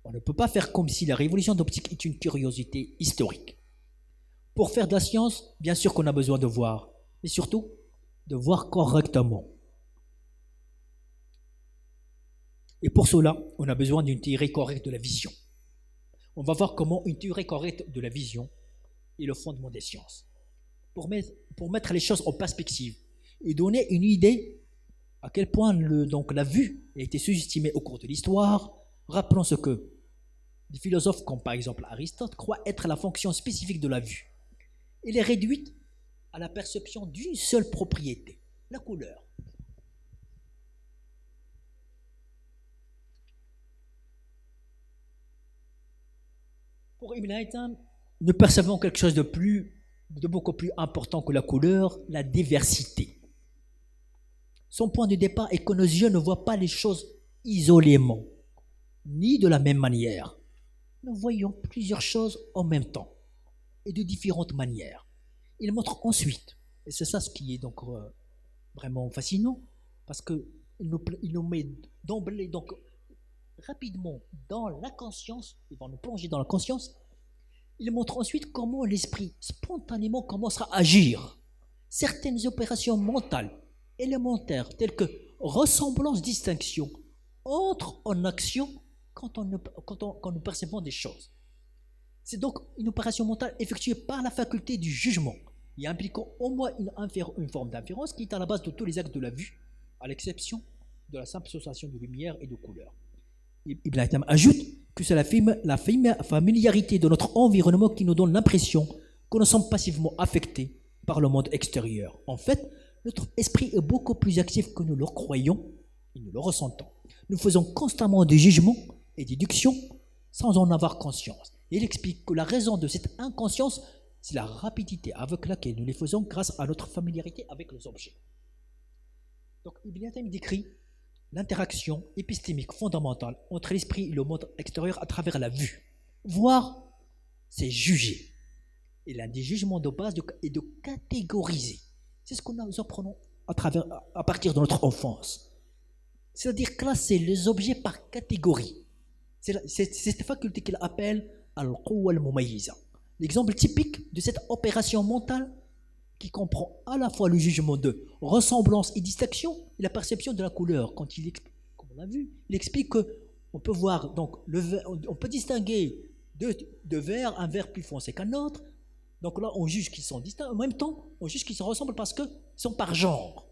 On ne peut pas faire comme si la révolution d'optique est une curiosité historique. Pour faire de la science, bien sûr qu'on a besoin de voir, mais surtout de voir correctement. Et pour cela, on a besoin d'une théorie correcte de la vision. On va voir comment une théorie correcte de la vision est le fondement des sciences. Pour mettre les choses en perspective et donner une idée à quel point la vue a été sous-estimée au cours de l'histoire, rappelons ce que des philosophes comme par exemple Aristote croient être la fonction spécifique de la vue. Elle est réduite à la perception d'une seule propriété, la couleur. Pour Ibn Haytham, nous percevons quelque chose de beaucoup plus important que la couleur, la diversité. Son point de départ est que nos yeux ne voient pas les choses isolément, ni de la même manière. Nous voyons plusieurs choses en même temps et de différentes manières. Il montre ensuite, et c'est ça ce qui est donc vraiment fascinant, parce qu'il nous met d'emblée donc rapidement dans la conscience, il va nous plonger dans la conscience. Il montre ensuite comment l'esprit spontanément commence à agir. Certaines opérations mentales élémentaires telles que ressemblance, distinction entrent en action quand nous percevons des choses. C'est donc une opération mentale effectuée par la faculté du jugement et impliquant au moins une forme d'inférence qui est à la base de tous les actes de la vue, à l'exception de la simple association de lumière et de couleur. Ibn Haytham ajoute que c'est la familiarité de notre environnement qui nous donne l'impression que nous sommes passivement affectés par le monde extérieur. En fait, notre esprit est beaucoup plus actif que nous le croyons et nous le ressentons. Nous faisons constamment des jugements et déductions sans en avoir conscience. Et il explique que la raison de cette inconscience, c'est la rapidité avec laquelle nous les faisons grâce à notre familiarité avec les objets. Donc Ibn Haytham décrit l'interaction épistémique fondamentale entre l'esprit et le monde extérieur à travers la vue. Voir, c'est juger. Et l'un des jugements de base est de catégoriser. C'est ce que nous apprenons à partir de notre enfance. C'est-à-dire classer les objets par catégorie. C'est cette faculté qu'il appelle al-quwwa al-mumayyiza. L'exemple typique de cette opération mentale qui comprend à la fois le jugement de ressemblance et distinction et la perception de la couleur. Comme on l'a vu, il explique qu'on peut voir, donc, on peut distinguer deux verres, un vert plus foncé qu'un autre. Donc là, on juge qu'ils sont distincts. En même temps, on juge qu'ils se ressemblent parce qu'ils sont par genre.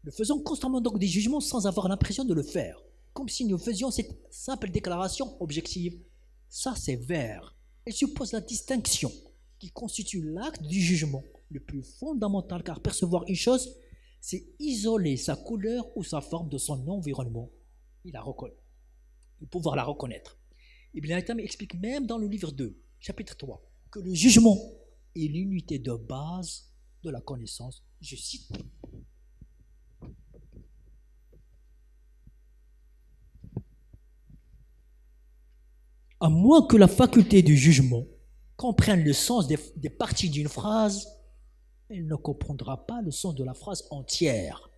Nous faisons constamment donc des jugements sans avoir l'impression de le faire. Comme si nous faisions cette simple déclaration objective. Ça, c'est vert. Elle suppose la distinction qui constitue l'acte du jugement le plus fondamental, car percevoir une chose, c'est isoler sa couleur ou sa forme de son environnement. Il la reconnaît. Et pouvoir la reconnaître. Ibn Haytham explique même dans le livre 2, chapitre 3, que le jugement est l'unité de base de la connaissance. Je cite. À moins que la faculté du jugement comprenne le sens des parties d'une phrase, elle ne comprendra pas le sens de la phrase entière.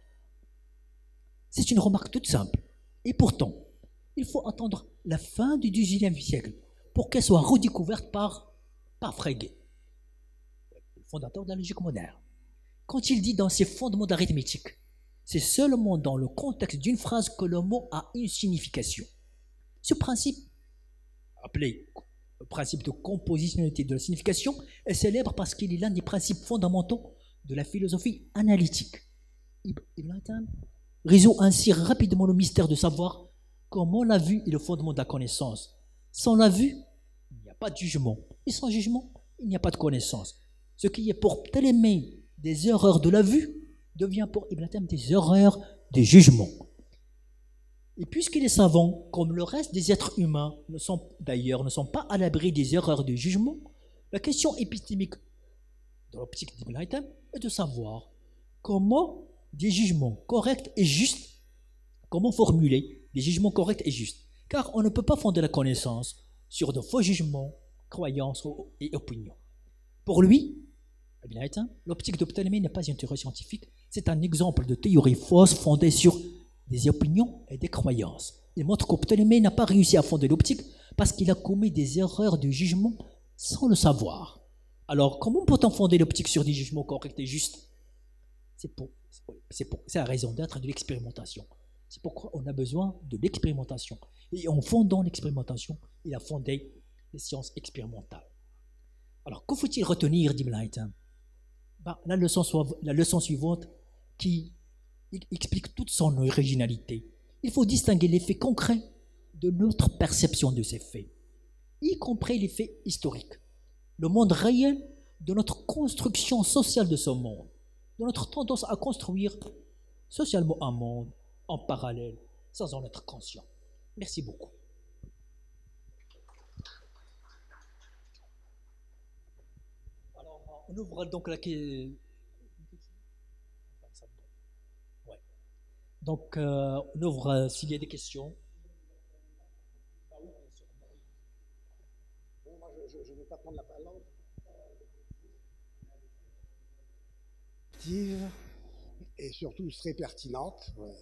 C'est une remarque toute simple. Et pourtant, il faut attendre la fin du XVIIIe siècle pour qu'elle soit redécouverte par Frege, le fondateur de la logique moderne. Quand il dit dans ses fondements d'arithmétique, c'est seulement dans le contexte d'une phrase que le mot a une signification. Ce principe, appelé le principe de compositionnalité de la signification, est célèbre parce qu'il est l'un des principes fondamentaux de la philosophie analytique. Ibn Haytham résout ainsi rapidement le mystère de savoir comment la vue est le fondement de la connaissance. Sans la vue, il n'y a pas de jugement. Et sans jugement, il n'y a pas de connaissance. Ce qui est pour Ptolémée des erreurs de la vue devient pour Ibn Haytham des erreurs de jugement. Et puisque les savants, comme le reste des êtres humains, ne sont pas à l'abri des erreurs de jugement, la question épistémique de l'optique d'Ibn Haytham est de savoir comment des jugements corrects et justes, comment formuler des jugements corrects et justes. Car on ne peut pas fonder la connaissance sur de faux jugements, croyances et opinions. Pour lui, Ibn Haytham, l'optique de Ptolémée n'est pas une théorie scientifique, c'est un exemple de théorie fausse fondée sur des opinions et des croyances. Il montre que Ptolémée n'a pas réussi à fonder l'optique parce qu'il a commis des erreurs de jugement sans le savoir. Alors, comment peut-on fonder l'optique sur des jugements corrects et justes? C'est la raison d'être de l'expérimentation. C'est pourquoi on a besoin de l'expérimentation. Et en fondant l'expérimentation, il a fondé les sciences expérimentales. Alors, que faut-il retenir d'Ibn Haytham? La leçon suivante qui explique toute son originalité. Il faut distinguer les faits concrets de notre perception de ces faits, y compris les faits historiques. Le monde réel de notre construction sociale de ce monde, de notre tendance à construire socialement un monde en parallèle, sans en être conscient. Merci beaucoup. Alors, on ouvre donc la question. Donc, on ouvre s'il y a des questions. Moi, je ne vais pas prendre la parole. Et surtout très pertinente. Voilà.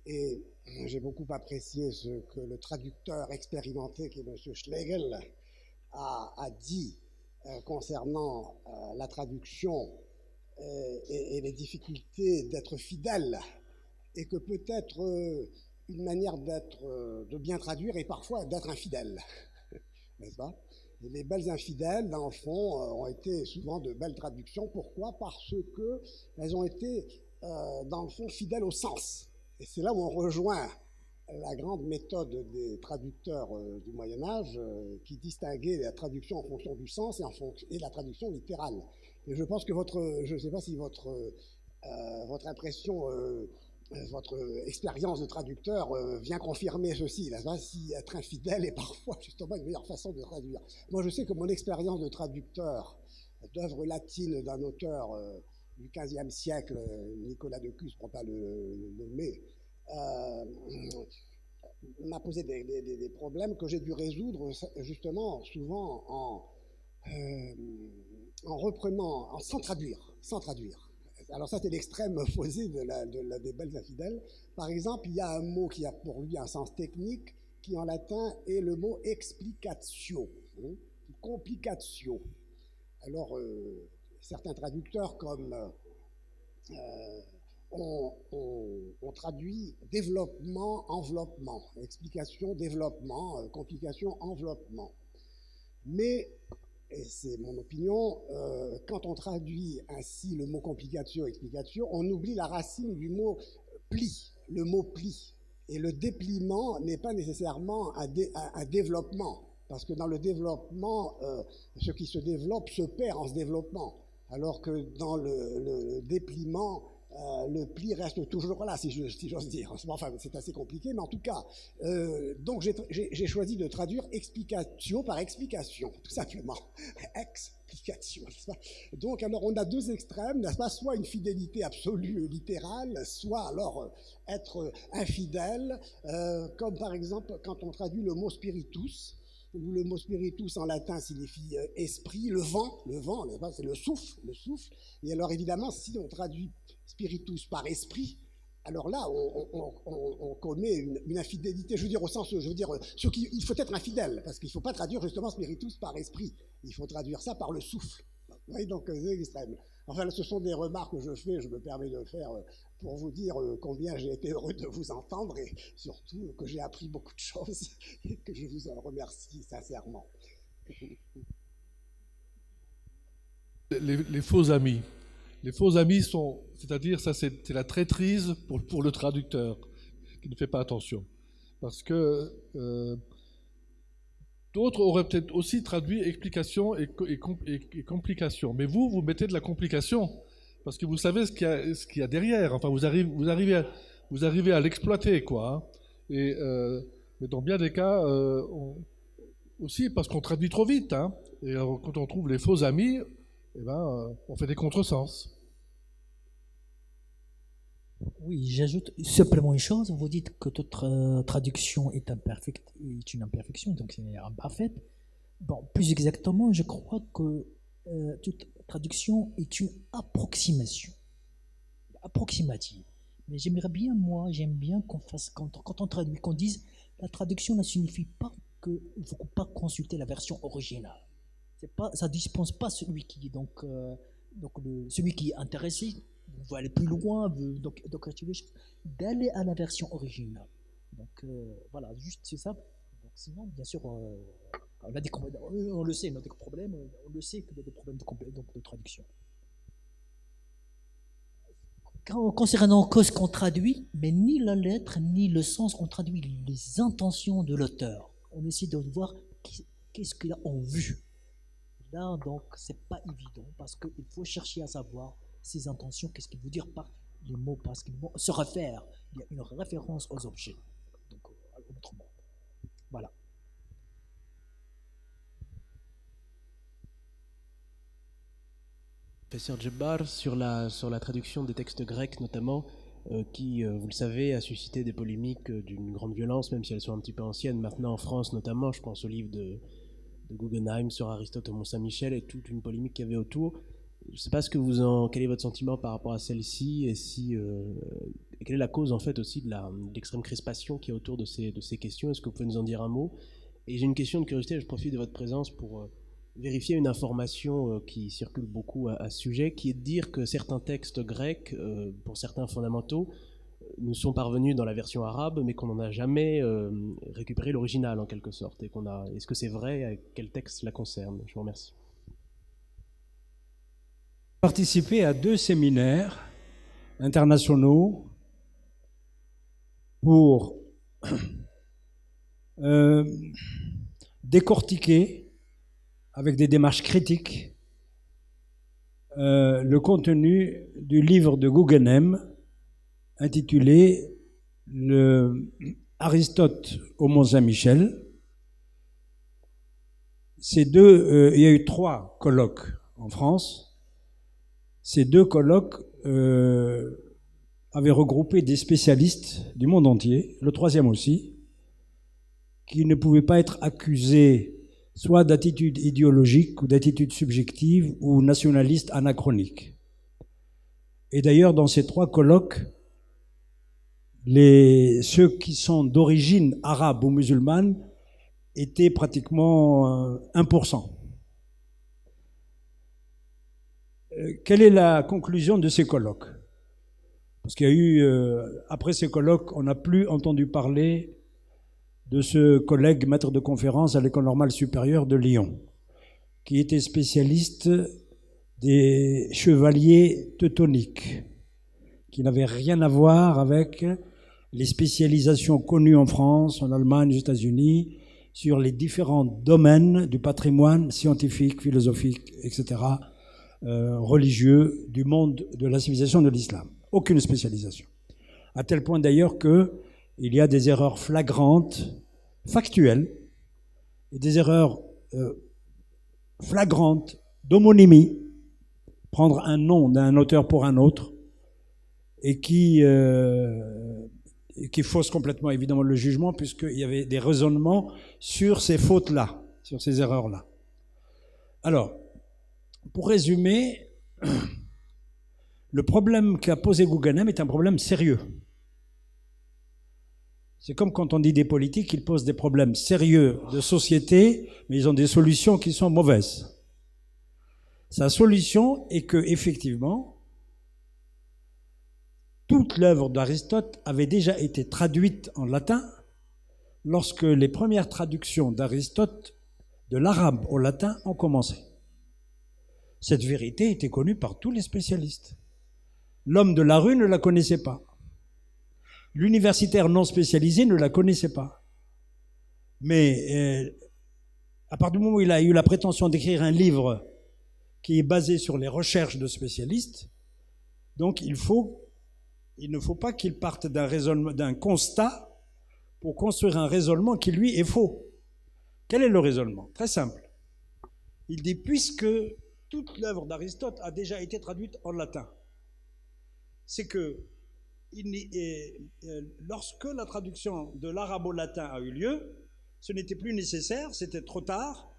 Et j'ai beaucoup apprécié ce que le traducteur expérimenté, qui est M. Schlegel, a dit concernant la traduction et les difficultés d'être fidèle. Et que peut-être une manière de bien traduire est parfois d'être infidèle, n'est-ce pas? Et les belles infidèles, dans le fond, ont été souvent de belles traductions. Pourquoi? Parce qu'elles ont été, dans le fond, fidèles au sens. Et c'est là où on rejoint la grande méthode des traducteurs du Moyen-Âge qui distinguaient la traduction en fonction du sens et la traduction littérale. Et je pense que je ne sais pas si votre impression... votre expérience de traducteur vient confirmer ceci. Là, si être infidèle est parfois justement une meilleure façon de traduire. Moi, je sais que mon expérience de traducteur d'œuvres latines d'un auteur du XVe siècle, Nicolas de Cus, pour ne pas le nommer, m'a posé des problèmes que j'ai dû résoudre justement souvent en reprenant, sans traduire. Alors ça, c'est l'extrême opposé des belles infidèles. Par exemple, il y a un mot qui a pour lui un sens technique, qui en latin est le mot explicatio, complicatio. Alors, certains traducteurs comme on traduit développement, enveloppement, explication, développement, complication, enveloppement. Mais et c'est mon opinion, quand on traduit ainsi le mot complicatio, explicatio, on oublie la racine du mot pli, le mot pli. Et le dépliement n'est pas nécessairement un développement. parce que dans le développement, ce qui se développe se perd en se développant, alors que dans le dépliement, le pli reste toujours là, si j'ose dire. Enfin, c'est assez compliqué, mais en tout cas, donc j'ai choisi de traduire explication par explication, tout simplement. Explication, n'est-ce pas? Donc, alors, on a deux extrêmes, n'est-ce pas? Soit une fidélité absolue littérale, soit alors être infidèle, comme par exemple quand on traduit le mot spiritus. Le mot spiritus en latin signifie esprit, le vent, c'est le souffle. Et alors évidemment, si on traduit spiritus par esprit, alors là, on commet une infidélité. Je veux dire au sens, il faut être infidèle, parce qu'il ne faut pas traduire justement spiritus par esprit. Il faut traduire ça par le souffle. Vous voyez, donc c'est extrême. Enfin, ce sont des remarques que je fais, je me permets de faire pour vous dire combien j'ai été heureux de vous entendre et surtout que j'ai appris beaucoup de choses et que je vous en remercie sincèrement. Les faux amis. Les faux amis sont, c'est-à-dire, ça c'est la traîtrise pour le traducteur qui ne fait pas attention. Parce que d'autres auraient peut-être aussi traduit explication et complication. Mais vous mettez de la complication. Parce que vous savez ce qu'il y a derrière. Enfin, vous arrivez à l'exploiter, quoi. Hein. Mais dans bien des cas, aussi parce qu'on traduit trop vite. Hein. Et alors, quand on trouve les faux amis, eh ben, on fait des contresens. Oui, j'ajoute simplement une chose. Vous dites que toute traduction est une imperfection, donc c'est imparfaite. Bon, plus exactement, je crois que toute traduction est une approximative. Mais j'aime bien qu'on fasse, quand on traduit, qu'on dise la traduction ne signifie pas qu'il ne faut pas consulter la version originale. Ça ne dispense pas celui qui est celui qui est intéressé, veut aller plus loin, d'aller à la version originale. Donc voilà, juste c'est ça. Donc, sinon, bien sûr, on le sait, on a des problèmes, on le sait qu'il y a des problèmes de traduction. Concernant ce qu'on traduit, mais ni la lettre ni le sens, on traduit les intentions de l'auteur. On essaie de voir qu'est-ce qu'il a en vue. Là, donc, c'est pas évident parce qu'il faut chercher à savoir ses intentions, qu'est-ce qu'il veut dire par les mots, parce qu'il se réfère. Il y a une référence aux objets, donc à notre monde. Voilà. Professeur Djebbar, sur la traduction des textes grecs notamment, qui, vous le savez, a suscité des polémiques d'une grande violence, même si elles sont un petit peu anciennes. Maintenant, en France notamment, je pense au livre de Guggenheim sur Aristote au Mont-Saint-Michel et toute une polémique qu'il y avait autour. Je ne sais pas quel est votre sentiment par rapport à celle-ci et quelle est la cause en fait aussi de l'extrême crispation qui est autour de ces questions. Est-ce que vous pouvez nous en dire un mot? Et j'ai une question de curiosité, je profite de votre présence pour vérifier une information qui circule beaucoup à ce sujet, qui est de dire que certains textes grecs, pour certains fondamentaux, nous sont parvenus dans la version arabe, mais qu'on n'en a jamais récupéré l'original en quelque sorte. Est-ce que c'est vrai? Quel texte la concerne? Je vous remercie. J'ai participé à 2 séminaires internationaux pour décortiquer avec des démarches critiques le contenu du livre de Guggenheim intitulé Aristote au Mont-Saint-Michel. Il y a eu 3 colloques en France. Ces 2 colloques avaient regroupé des spécialistes du monde entier, le 3e aussi, qui ne pouvaient pas être accusés soit d'attitude idéologique ou d'attitude subjective ou nationaliste anachronique. Et d'ailleurs, dans ces 3 colloques, ceux qui sont d'origine arabe ou musulmane étaient pratiquement 1%. Quelle est la conclusion de ces colloques? Parce qu'il y a eu, après ces colloques, on n'a plus entendu parler de ce collègue maître de conférence à l'École normale supérieure de Lyon, qui était spécialiste des chevaliers teutoniques, qui n'avait rien à voir avec les spécialisations connues en France, en Allemagne, aux États-Unis, sur les différents domaines du patrimoine scientifique, philosophique, etc., religieux, du monde de la civilisation de l'islam. Aucune spécialisation. À tel point d'ailleurs qu'il y a des erreurs flagrantes, factuelles, et des erreurs flagrantes d'homonymie, prendre un nom d'un auteur pour un autre, et qui fausse complètement évidemment le jugement, puisqu'il y avait des raisonnements sur ces fautes-là, sur ces erreurs-là. Alors, pour résumer, le problème qu'a posé Guggenheim est un problème sérieux. C'est comme quand on dit des politiques, ils posent des problèmes sérieux de société, mais ils ont des solutions qui sont mauvaises. Sa solution est que, effectivement, toute l'œuvre d'Aristote avait déjà été traduite en latin lorsque les premières traductions d'Aristote de l'arabe au latin ont commencé. Cette vérité était connue par tous les spécialistes. L'homme de la rue ne la connaissait pas. L'universitaire non spécialisé ne la connaissait pas. Mais à partir du moment où il a eu la prétention d'écrire un livre qui est basé sur les recherches de spécialistes, donc il ne faut pas qu'il parte d'un constat pour construire un raisonnement qui, lui, est faux. Quel est le raisonnement? Très simple. Il dit, puisque toute l'œuvre d'Aristote a déjà été traduite en latin, c'est que lorsque la traduction de l'arabe au latin a eu lieu, ce n'était plus nécessaire, c'était trop tard,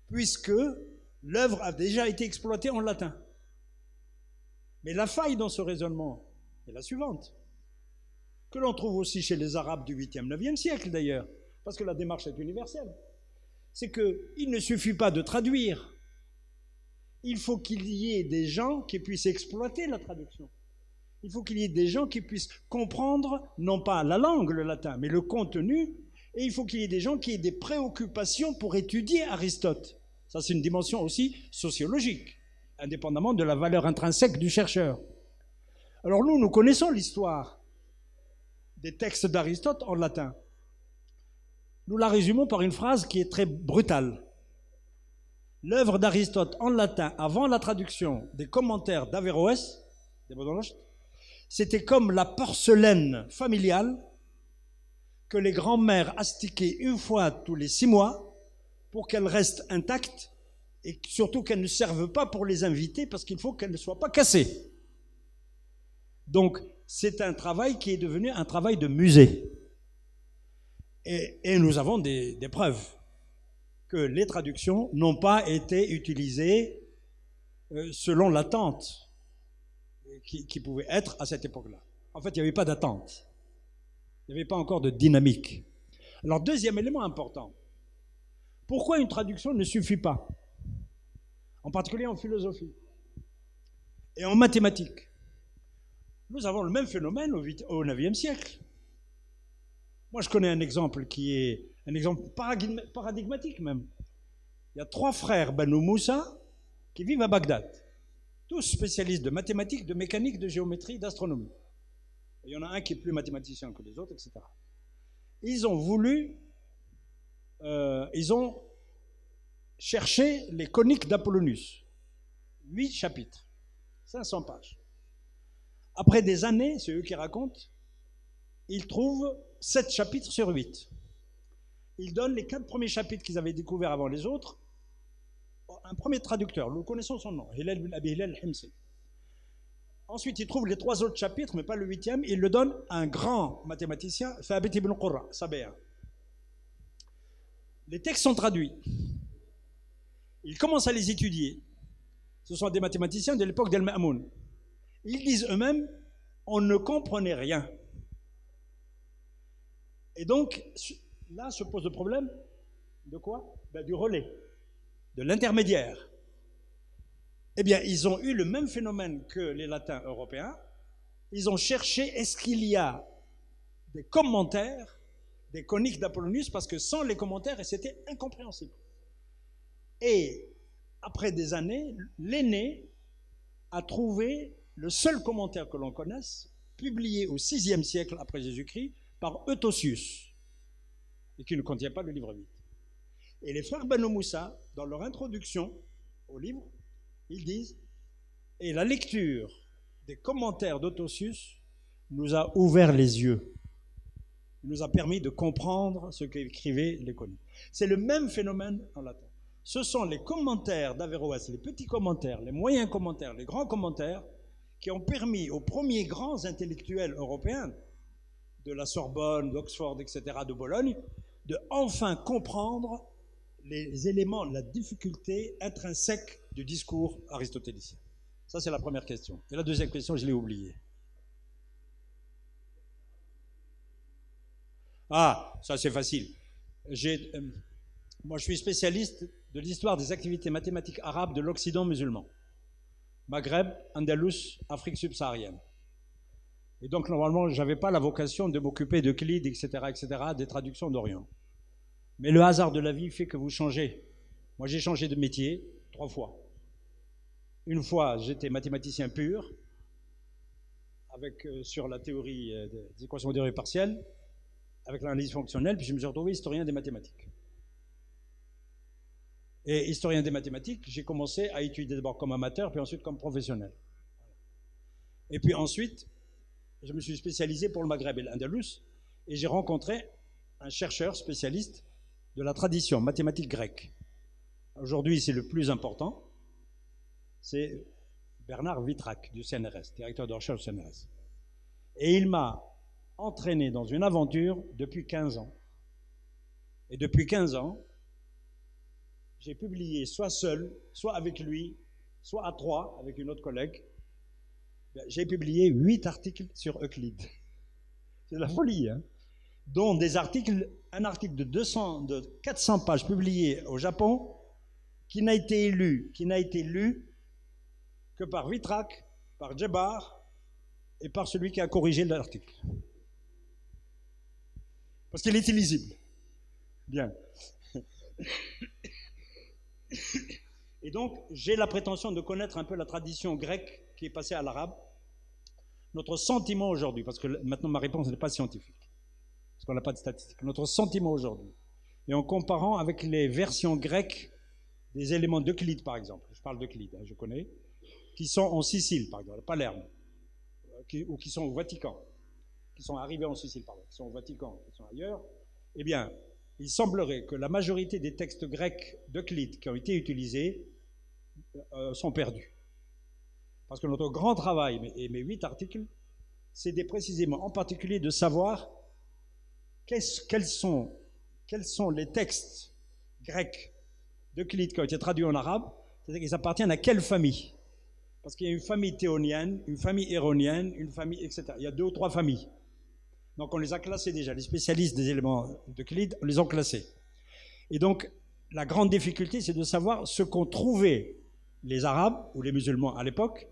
puisque l'œuvre a déjà été exploitée en latin. Mais la faille dans ce raisonnement est la suivante, que l'on trouve aussi chez les Arabes du 8e, 9e siècle d'ailleurs, parce que la démarche est universelle. C'est qu'il ne suffit pas de traduire, il faut qu'il y ait des gens qui puissent exploiter la traduction. Il faut qu'il y ait des gens qui puissent comprendre, non pas la langue, le latin, mais le contenu, et il faut qu'il y ait des gens qui aient des préoccupations pour étudier Aristote. Ça, c'est une dimension aussi sociologique, indépendamment de la valeur intrinsèque du chercheur. Alors nous connaissons l'histoire des textes d'Aristote en latin. Nous la résumons par une phrase qui est très brutale. L'œuvre d'Aristote en latin, avant la traduction des commentaires d'Averroès, c'était comme la porcelaine familiale que les grands-mères astiquaient une fois tous les 6 mois pour qu'elle reste intacte et surtout qu'elle ne serve pas pour les invités parce qu'il faut qu'elle ne soit pas cassée. Donc, c'est un travail qui est devenu un travail de musée. Et nous avons des preuves que les traductions n'ont pas été utilisées selon l'attente qui pouvait être à cette époque-là. En fait, il n'y avait pas d'attente. Il n'y avait pas encore de dynamique. Alors, deuxième élément important. Pourquoi une traduction ne suffit pas? En particulier en philosophie et en mathématiques. Nous avons le même phénomène au 9e siècle. Moi, je connais un exemple qui est un exemple paradigmatique même. Il y a 3 frères Banu Moussa qui vivent à Bagdad. Tous spécialistes de mathématiques, de mécanique, de géométrie, d'astronomie. Et il y en a un qui est plus mathématicien que les autres, etc. Ils ont cherché les coniques d'Apollonius. 8 chapitres, 500 pages. Après des années, c'est eux qui racontent, ils trouvent 7 chapitres sur 8. Ils donnent les 4 premiers chapitres qu'ils avaient découverts avant les autres. Un premier traducteur, nous connaissons son nom, Hilal bin Abi Hilal al-Himsi. Ensuite, ils trouvent les 3 autres chapitres, mais pas le 8e, ils le donnent à un grand mathématicien, Thabit ibn Qurra, Sabéa. Les textes sont traduits. Ils commencent à les étudier. Ce sont des mathématiciens de l'époque d'Al-Ma'moun. Ils disent eux-mêmes, on ne comprenait rien. Et donc, là se pose le problème de quoi? Du relais, de l'intermédiaire. Eh bien, ils ont eu le même phénomène que les latins européens. Ils ont cherché, est-ce qu'il y a des commentaires, des coniques d'Apollonius, parce que sans les commentaires, c'était incompréhensible. Et après des années, l'aîné a trouvé le seul commentaire que l'on connaisse, publié au 6e siècle après Jésus-Christ, par Eutychius, et qui ne contient pas le livre 8. Et les frères Banu Moussa, dans leur introduction au livre, ils disent « Et la lecture des commentaires d'Otosius nous a ouvert les yeux. Il nous a permis de comprendre ce qu'écrivaient les connus. » C'est le même phénomène en latin. Ce sont les commentaires d'Averroès, les petits commentaires, les moyens commentaires, les grands commentaires, qui ont permis aux premiers grands intellectuels européens, de la Sorbonne, d'Oxford, etc., de Bologne, de enfin comprendre les éléments, la difficulté intrinsèque du discours aristotélicien. Ça, c'est la première question. Et la deuxième question, je l'ai oubliée. Ah, ça c'est facile. Moi, je suis spécialiste de l'histoire des activités mathématiques arabes de l'Occident musulman. Maghreb, Andalous, Afrique subsaharienne. Et donc, normalement, je n'avais pas la vocation de m'occuper d'Euclide, etc., des traductions d'Orient. Mais le hasard de la vie fait que vous changez. Moi, j'ai changé de métier 3 fois. Une fois, j'étais mathématicien pur, sur la théorie des équations de théorie partielle, avec l'analyse fonctionnelle, puis je me suis retrouvé historien des mathématiques. Et historien des mathématiques, j'ai commencé à étudier d'abord comme amateur, puis ensuite comme professionnel. Et puis ensuite, je me suis spécialisé pour le Maghreb et l'Andalous, et j'ai rencontré un chercheur spécialiste de la tradition mathématique grecque. Aujourd'hui, c'est le plus important, c'est Bernard Wittrak du CNRS, directeur de recherche du CNRS. Et il m'a entraîné dans une aventure depuis 15 ans. Et depuis 15 ans, j'ai publié soit seul, soit avec lui, soit à 3 avec une autre collègue. J'ai publié 8 articles sur Euclide. C'est de la folie, hein, dont des articles, un article de 400 pages publié au Japon, qui n'a été lu que par Wittrak, par Djebar et par celui qui a corrigé l'article. Parce qu'il est illisible. Bien. Et donc, j'ai la prétention de connaître un peu la tradition grecque qui est passée à l'arabe. Notre sentiment aujourd'hui, parce que maintenant ma réponse n'est pas scientifique, parce qu'on n'a pas de statistiques, notre sentiment aujourd'hui, et en comparant avec les versions grecques des éléments d'Euclide, par exemple, je parle d'Euclide, je connais, qui sont en Sicile, par exemple, à Palerme, ou qui sont au Vatican, qui sont arrivés en Sicile, pardon, qui sont au Vatican, qui sont ailleurs, eh bien, il semblerait que la majorité des textes grecs d'Euclide qui ont été utilisés sont perdus. Parce que notre grand travail, et mes 8 articles, c'est précisément en particulier de savoir quels sont les textes grecs d'Euclide qui ont été traduits en arabe, c'est-à-dire qu'ils appartiennent à quelle famille. Parce qu'il y a une famille théonienne, une famille héronienne, une famille, etc. Il y a 2 ou 3 familles. Donc on les a classés déjà. Les spécialistes des éléments d'Euclide, on les a classés. Et donc, la grande difficulté, c'est de savoir ce qu'ont trouvé les Arabes ou les musulmans à l'époque.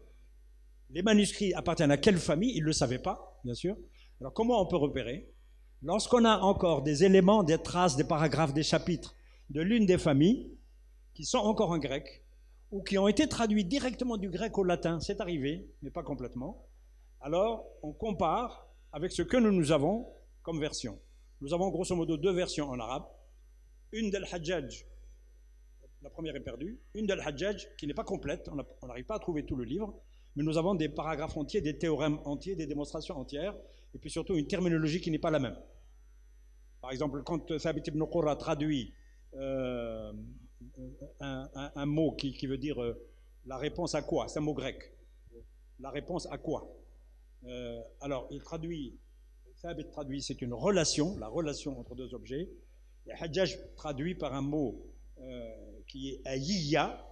Les manuscrits appartiennent à quelle famille? Ils ne le savaient pas, bien sûr. Alors comment on peut repérer? Lorsqu'on a encore des éléments, des traces, des paragraphes, des chapitres de l'une des familles qui sont encore en grec ou qui ont été traduits directement du grec au latin, c'est arrivé, mais pas complètement, alors on compare avec ce que nous avons comme version. Nous avons grosso modo 2 versions en arabe. Une d'Al-Hajjaj, la première est perdue, une d'Al-Hajjaj qui n'est pas complète, on n'arrive pas à trouver tout le livre, mais nous avons des paragraphes entiers, des théorèmes entiers, des démonstrations entières, et puis surtout une terminologie qui n'est pas la même. Par exemple, quand Thabit ibn Qurra traduit un mot qui veut dire la réponse à quoi? C'est un mot grec. La réponse à quoi? Alors, Thabit traduit, c'est une relation, la relation entre 2 objets. Et Hajjaj traduit par un mot qui est ayya,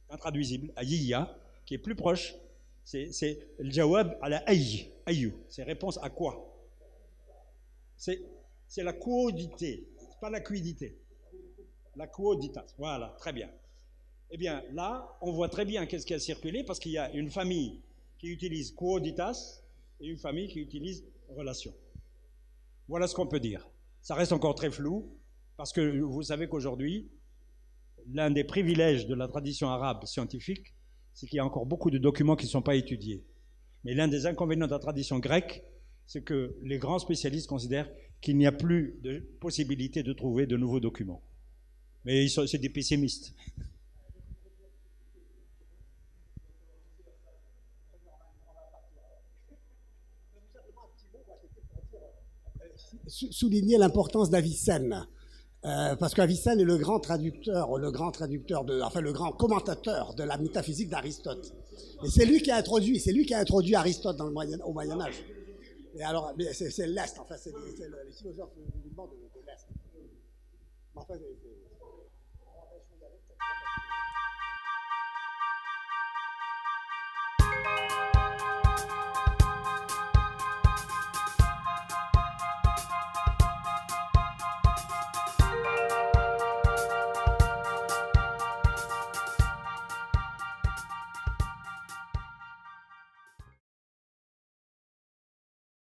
intraduisible, ayya, qui est plus proche. C'est le jawab à la ayyu. C'est réponse à quoi? C'est la quodité, pas la quidité. La quoditas, voilà, très bien. Eh bien, là, on voit très bien qu'est-ce qui a circulé, parce qu'il y a une famille qui utilise quoditas et une famille qui utilise relation. Voilà ce qu'on peut dire. Ça reste encore très flou, parce que vous savez qu'aujourd'hui, l'un des privilèges de la tradition arabe scientifique, c'est qu'il y a encore beaucoup de documents qui ne sont pas étudiés. Mais l'un des inconvénients de la tradition grecque, c'est que les grands spécialistes considèrent qu'il n'y a plus de possibilité de trouver de nouveaux documents. Mais c'est des pessimistes. Souligner l'importance d'Avicenne. Parce qu'Avicenne est le grand traducteur enfin le grand commentateur de la métaphysique d'Aristote. Et c'est lui qui a introduit Aristote au Moyen Âge. Et alors, c'est l'Est, enfin, c'est les philosophes musulmans de l'Est. Enfin,